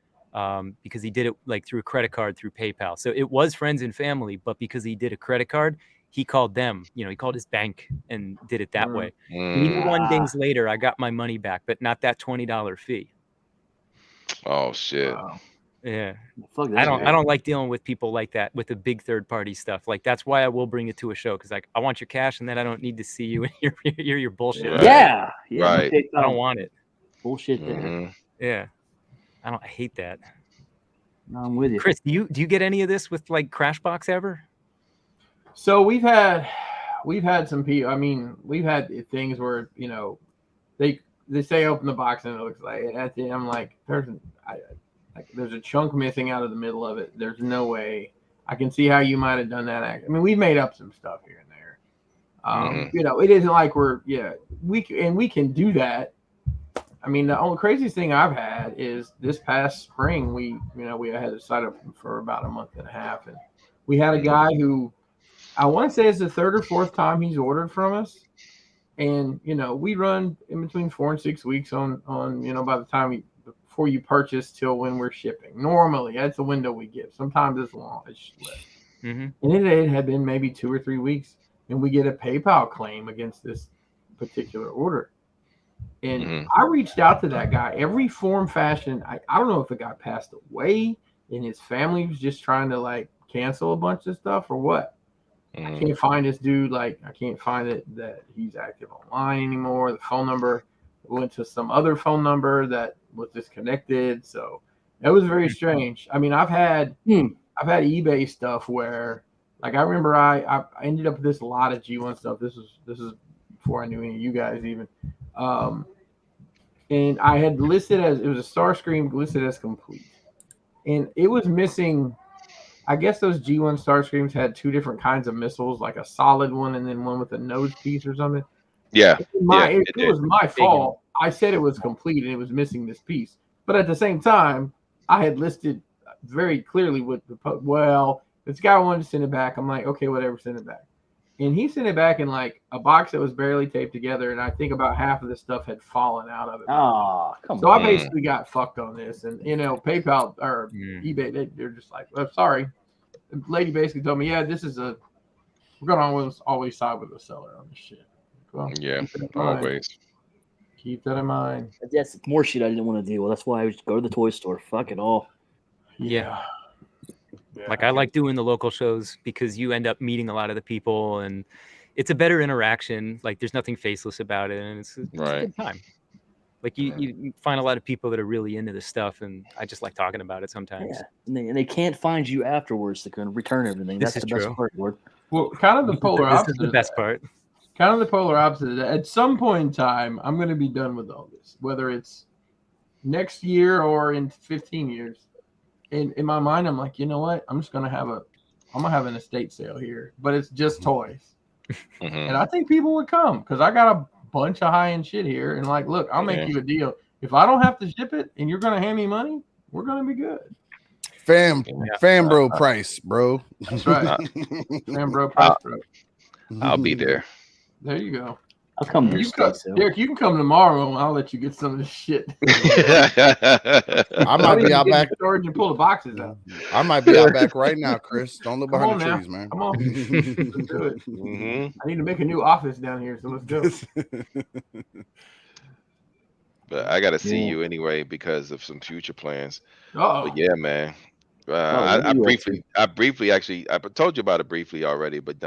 because he did it like through a credit card through PayPal. So it was friends and family, but because he did a credit card, he called them. He called his bank and did it that way. 81 days later, I got my money back, but not that $20 fee.
Oh shit.
Wow.
Yeah, I don't like dealing with people like that with the big third party stuff. Like that's why I will bring it to a show because like I want your cash and then I don't need to see you and your bullshit.
Right.
Yeah.
Right.
I don't want it.
Bullshit there.
Yeah, I hate that.
No, I'm with you,
Chris. Do you get any of this with like Crashbox ever?
So we've had some people. I mean, we've had things where they say open the box and it looks like at the end I'm like there's a chunk missing out of the middle of it. There's no way. I can see how you might have done that. I mean, we've made up some stuff here and there. It isn't like we can do that. I mean, the only craziest thing I've had is this past spring. We had to sign up for about a month and a half, and we had a guy who I want to say it's the third or fourth time he's ordered from us, and we run in between 4 and 6 weeks on by the time before you purchase till when we're shipping. Normally, that's the window we give. Sometimes it's long. It's less. And it had been maybe 2 or 3 weeks, and we get a PayPal claim against this particular order. And I reached out to that guy every form, fashion. I don't know if the guy passed away and his family was just trying to like cancel a bunch of stuff or what. I can't find this dude. Like I can't find it that he's active online anymore. The phone number went to some other phone number that was disconnected. So it was very strange. I mean, I've had eBay stuff where like I remember I ended up with this lot of G1 stuff. This is before I knew any of you guys even. And I had listed it was a Starscream listed as complete. And it was missing, I guess those G1 Starscreams had 2 different kinds of missiles, like a solid one and then one with a nose piece or something.
Yeah.
It was my fault. I said it was complete and it was missing this piece. But at the same time, I had listed very clearly with this guy wanted to send it back. I'm like, okay, whatever, send it back. And he sent it back in like a box that was barely taped together, and I think about half of the stuff had fallen out of it.
Oh, come on.
So I basically got fucked on this, and PayPal or eBay, they're just like, well, sorry. The lady basically told me, yeah, we're gonna always side with the seller on this shit. Well,
yeah, always.
Keep that in mind.
That's more shit I didn't want to deal with. That's why I would go to the toy store. Fuck it all.
Yeah.
Like I like doing the local shows because you end up meeting a lot of the people and it's a better interaction. Like there's nothing faceless about it and it's a good time. Like you find a lot of people that are really into this stuff and I just like talking about it sometimes.
Yeah, and they can't find you afterwards to return everything. That's the best part, Lord.
Well, kind of the polar opposite.
This is the best part.
Kind of the polar opposite. At some point in time, I'm going to be done with all this, whether it's next year or in 15 years. In my mind, I'm like, you know what? I'm gonna have an estate sale here, but it's just toys. And I think people would come because I got a bunch of high-end shit here. And like, look, I'll make you a deal. If I don't have to ship it and you're gonna hand me money, we're gonna be good.
Fam bro price, bro.
That's right. Fam bro price, bro.
I'll be there.
There you go.
I'll come there.
Derek, you can come tomorrow and I'll let you get some of this shit.
I might be out back.
Storage and pull the boxes out.
I might be out back right now, Chris. Don't look behind the trees, man.
Come on. Let's do it. I need to make a new office down here, so let's go.
But I got to see you anyway because of some future plans.
But
yeah, man. I briefly actually I told you about it briefly already, but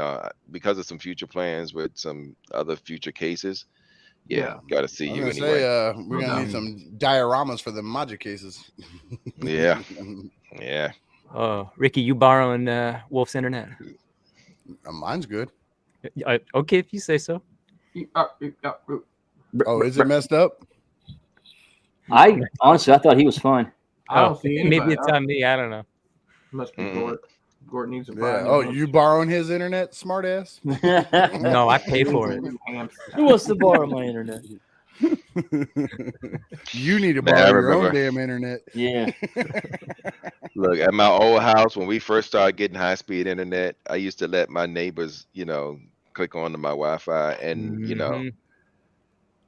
because of some future plans with some other future cases, got to see you anyway.
We're gonna need some dioramas for the Magic cases.
Yeah.
Ricky, you borrowing Wolf's internet?
Mine's good.
Okay, if you say so.
Oh, is it messed up?
Honestly, I thought he was fine.
I don't see anybody.
Maybe it's on me. I don't know.
Must be Gort. Gort needs to buy.
Yeah. Oh, you borrowing his internet, smart ass?
No, I pay for it.
Who wants to borrow my internet?
You need to borrow your own damn internet.
Yeah.
Look, at my old house, when we first started getting high-speed internet, I used to let my neighbors, click onto my Wi-Fi, and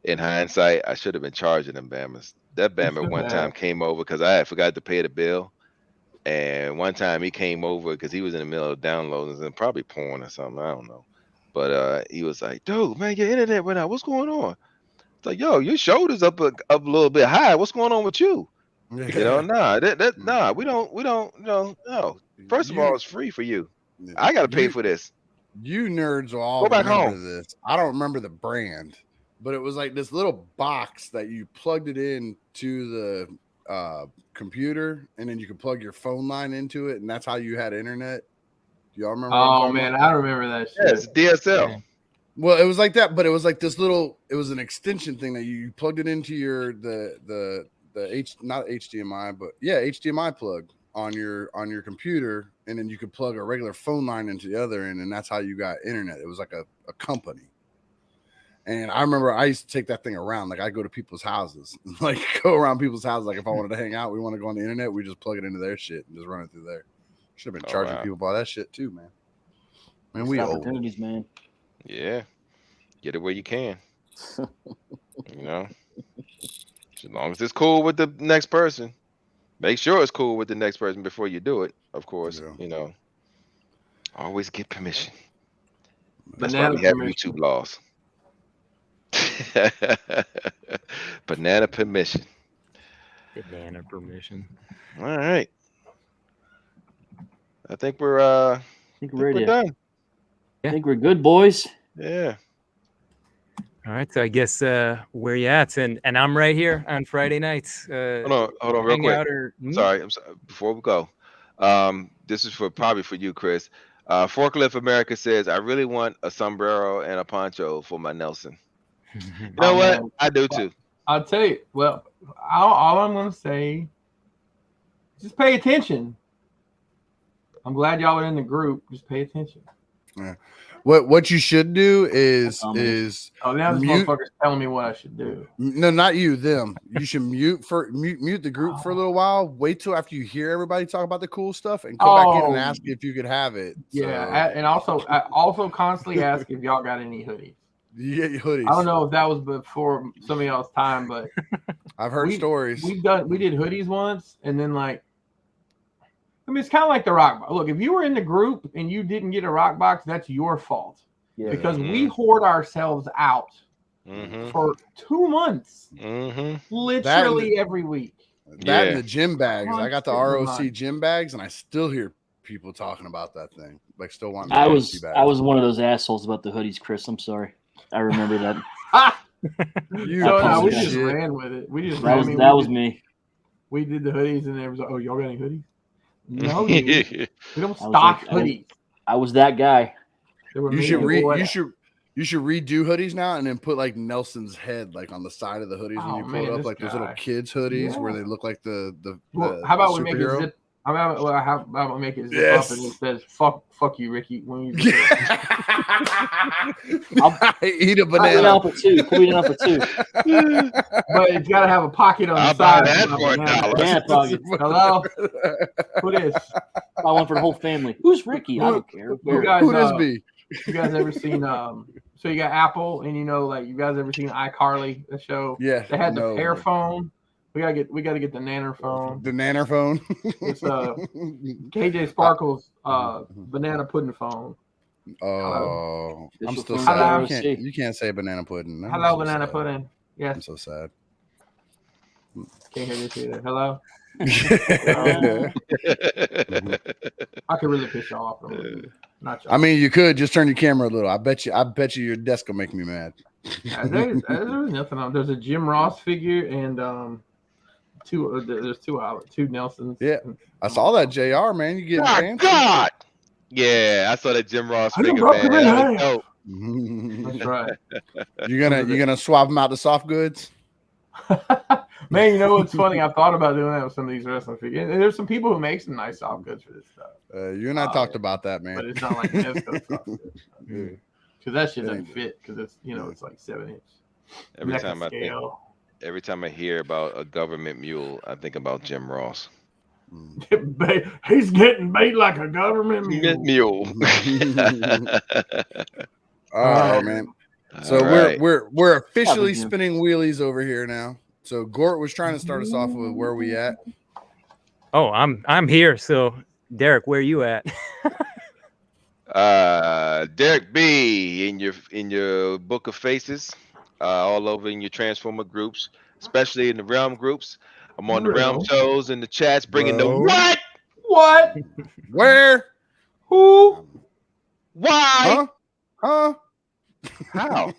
in hindsight, I should have been charging them Bammers. That Bammer one time came over because I had forgot to pay the bill. And one time he came over because he was in the middle of downloading and probably porn or something. I don't know. But he was like, dude, man, your internet went out. What's going on? It's like, yo, your shoulder's up a little bit high. What's going on with you? We don't. No. First of all, it's free for you. I got to pay for this.
You nerds will all
go back home.
This. I don't remember the brand, but it was like this little box that you plugged it in to the computer, and then you could plug your phone line into it, and that's how you had internet. Do y'all remember?
Oh man, I remember that shit.
Yes, DSL.
Yeah. Well, it was like that, but it was like this little. It was an extension thing that you plugged it into your not HDMI, but HDMI plug on your computer, and then you could plug a regular phone line into the other end, and that's how you got internet. It was like a company. And I remember I used to take that thing around. Like I go to people's houses, like go around people's houses. Like if I wanted to hang out, we want to go on the internet, we just plug it into their shit and just run it through there. Should have been charging people by that shit too, man. Man, we
opportunities, man.
Yeah, get it where you can. As long as it's cool with the next person, make sure it's cool with the next person before you do it. Of course, always get permission. That's why we have YouTube laws. Banana permission. All right. I think we're
ready.
We're done.
I think we're good, boys.
Yeah.
All right. So I guess where you at? And I'm right here on Friday nights.
Hold on, real quick. I'm sorry. Before we go, this is probably for you, Chris. Forklift America says, I really want a sombrero and a poncho for my Nelson. You know what? Man. I do too.
I'll tell you. Well, all I'm going to say, just pay attention. I'm glad y'all are in the group. Just pay attention.
Yeah. What you should do is
now this motherfucker's telling me what I should do.
No, not you, them. You should mute the group for a little while. Wait till after you hear everybody talk about the cool stuff and come back in and ask if you could have it.
Yeah, and also constantly ask if y'all got any hoodies.
You get your hoodies.
I don't know if that was before some of y'all's time, but
I've heard stories.
We did hoodies once, and then it's kind of like the rock box. Look, if you were in the group and you didn't get a rock box, that's your fault. Yeah. Because we hoard ourselves out for 2 months, literally every week.
That and the gym bags. I got the ROC gym bags, and I still hear people talking about that thing. Like, still wanting.
I was one of those assholes about the hoodies, Chris. I'm sorry. I remember that.
We just ran with it. That was me. We did the hoodies, and they was like, "Oh, y'all got any hoodies?" No, dude. We don't stock hoodies.
I was that guy.
You should redo hoodies now, and then put like Nelson's head like on the side of the hoodies when you pull it up, like those little kids hoodies where they look like the
how about we make it zip? How about make it zip up and it says "fuck you, Ricky" when you
I'll eat a banana.
Put it in for two.
But it's got to have a pocket on the side. That for
banana pocket.
Hello, who this?
I want for the whole family. Who's Ricky? I don't care.
Who this be?
You guys ever seen so you got Apple, and you guys ever seen iCarly, the show?
Yeah.
They had the Pear phone. We gotta get the Nanner phone.
The Nanner phone.
It's KJ Sparkle's banana pudding phone.
Oh, I'm still sad. You can't say banana pudding.
Hello, banana pudding. Yes.
I'm so sad.
Can't hear this either. Hello. I could really piss y'all off. Not y'all.
I mean, you could just turn your camera a little. I bet you your desk will make me mad.
There's nothing on. There's a Jim Ross figure and there's two Nelsons.
Yeah, I saw that JR, man. You get
God. Yeah, I saw that Jim Ross figure, man.
That's right.
You're gonna swap them out to soft goods.
Man, you know what's funny? I thought about doing that with some of these wrestling figures. And there's some people who make some nice soft goods for this stuff.
You and I talked about that, man.
But it's not like Nesco soft goods. Because that shit doesn't fit. Because it's it's like 7 inch.
Every time I hear about a government mule, I think about Jim Ross.
He's getting made like a government mule.
All right, man. So we're officially spinning wheelies over here now. So Gort was trying to start us off with where we at.
Oh, I'm here. So Derek, where you at?
Derek B in your book of faces, all over in your Transformer groups, especially in the Realm groups. I'm on the Realm shows and the chats, bringing the
what,
where,
who,
why,
huh?
How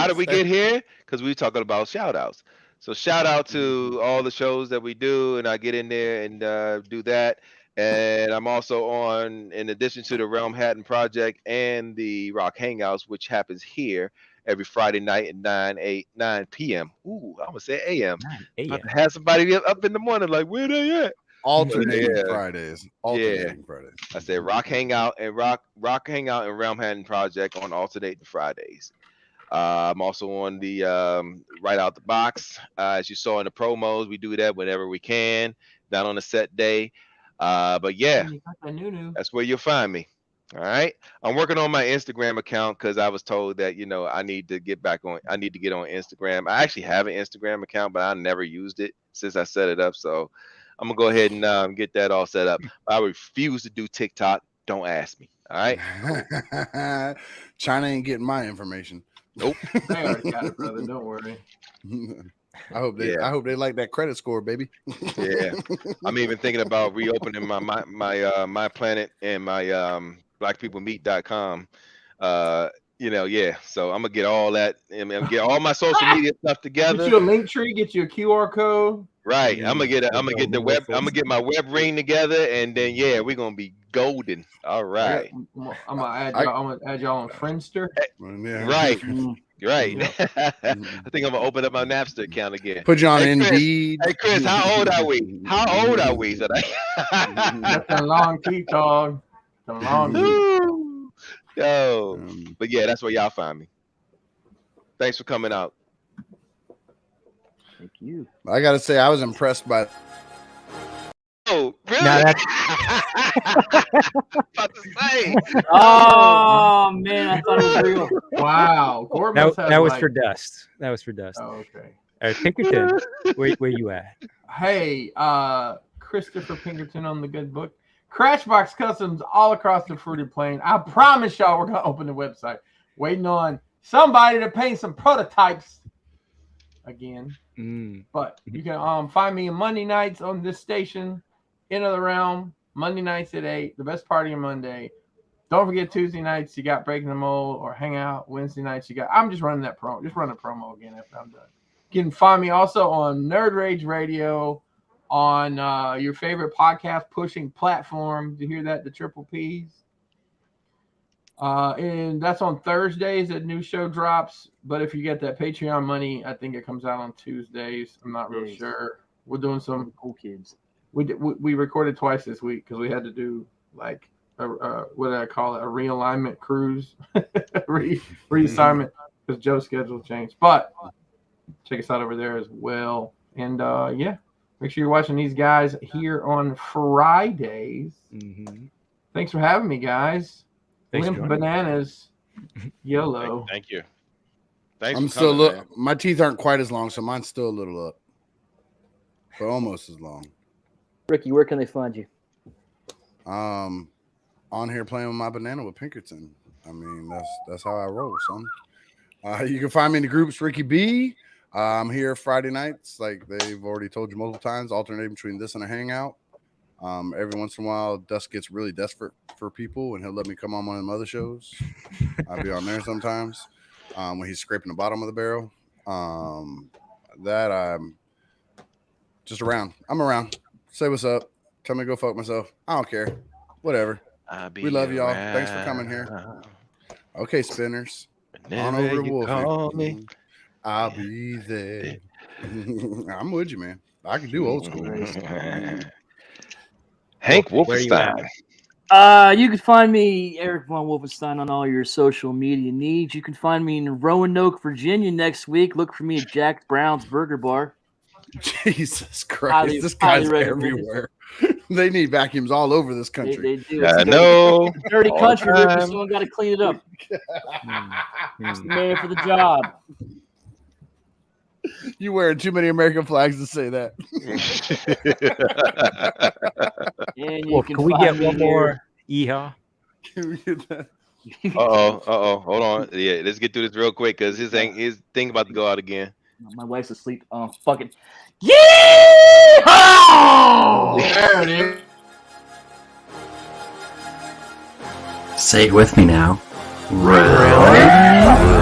did we get here? Because we were talking about shout outs. So shout out to all the shows that we do, and I get in there and do that. And I'm also on, in addition to the Realmhattan project and the Rock Hangouts, which happens here every Friday night at 9 p.m. Ooh, I'm gonna say a.m. I have somebody up in the morning like, where they at?
Alternating Fridays.
Fridays. I said Rock Hangout and Realmhattan project on alternating Fridays. I'm also on the Right Out the Box. As you saw in the promos, we do that whenever we can, not on a set day. But yeah, that's where you'll find me. All right. I'm working on my Instagram account because I was told that, I need to get on Instagram. I actually have an Instagram account, but I never used it since I set it up. So I'm gonna go ahead and get that all set up. I refuse to do TikTok. Don't ask me. All right.
China ain't getting my information.
Nope.
I already got it, brother. Don't worry.
I hope they like that credit score, baby.
Yeah. I'm even thinking about reopening my planet and my blackpeoplemeet.com. Yeah. So I'm gonna get all that and get all my social media stuff together.
Get you a link tree, get you a QR code.
Right. I'm gonna get my web ring together, and then we're gonna be golden. All right.
I'm gonna add y'all on Friendster.
Right. You're right. I think I'm gonna open up my Napster account again.
Put you on
Chris,
Indeed.
Hey Chris, how old are we? How old are we? Said
That's a long keep, dog. It's a long keep.
Yo, but yeah, that's where y'all find me. Thanks for coming out.
Thank you.
I gotta say, I was impressed by.
Oh, really?
Now that's
about to say.
Oh man, I thought it was real.
Wow.
That was for Dust. That was for Dust.
Oh, okay.
All right, Pinkerton, where you at?
Hey, Christopher Pinkerton on the good book. Crashbox Customs all across the fruited plain. I promise y'all we're gonna open the website. Waiting on somebody to paint some prototypes again. But you can find me on Monday nights on this station, Into the Realm, Monday nights at 8, the best party on Monday. Don't forget Tuesday nights you got Breaking the Mold or Hangout. Wednesday nights you got, I'm just running that promo. Just run a promo again after I'm done. You can find me also on Nerd Rage Radio, on your favorite podcast pushing platform. Did you hear that? The Triple P's. And that's on Thursdays that new show drops. But if you get that Patreon money, I think it comes out on Tuesdays. I'm not really sure. We're doing some
cool kids.
We recorded twice this week because we had to do like what did I call it? A realignment cruise, reassignment because Joe's schedule changed. But check us out over there as well. And yeah, make sure you're watching these guys here on Fridays. Thanks for having me, guys. Limp Bananas, YOLO.
Thank you. Thanks.
I'm still my teeth aren't quite as long, so mine's still a little up, but almost as long. Ricky, where can they find you? On here playing with my banana with Pinkerton. I mean, that's how I roll, son. You can find me in the groups Ricky B. I'm here Friday nights, like they've already told you multiple times, alternating between this and a hangout. Every once in a while, Dust gets really desperate for people, and he'll let me come on one of them other shows. I'll be on there sometimes when he's scraping the bottom of the barrel. That I'm just around. I'm around. Say what's up. Tell me to go fuck myself. I don't care. Whatever. We love y'all. Thanks for coming here. Okay, spinners. On over to Wolfie. I'll be there. I'm with you, man. I can do old school.
Hank Wolfenstein.
You can find me, Eric Von Wolfenstein, on all your social media needs. You can find me in Roanoke, Virginia next week. Look for me at Jack Brown's Burger Bar.
Jesus Christ, this guy's everywhere. They need vacuums all over this country.
They do.
I know.
It's a dirty country, Ricky. Someone got to clean it up. It's the man for the job.
You wearing too many American flags to say that.
Well, can we get one more? Yeehaw.
Can we get that?
Hold on. Yeah, let's get through this real quick because his thing about to go out again.
My wife's asleep. Oh, fucking. Yeehaw!
There it is.
Say it with me now. Really?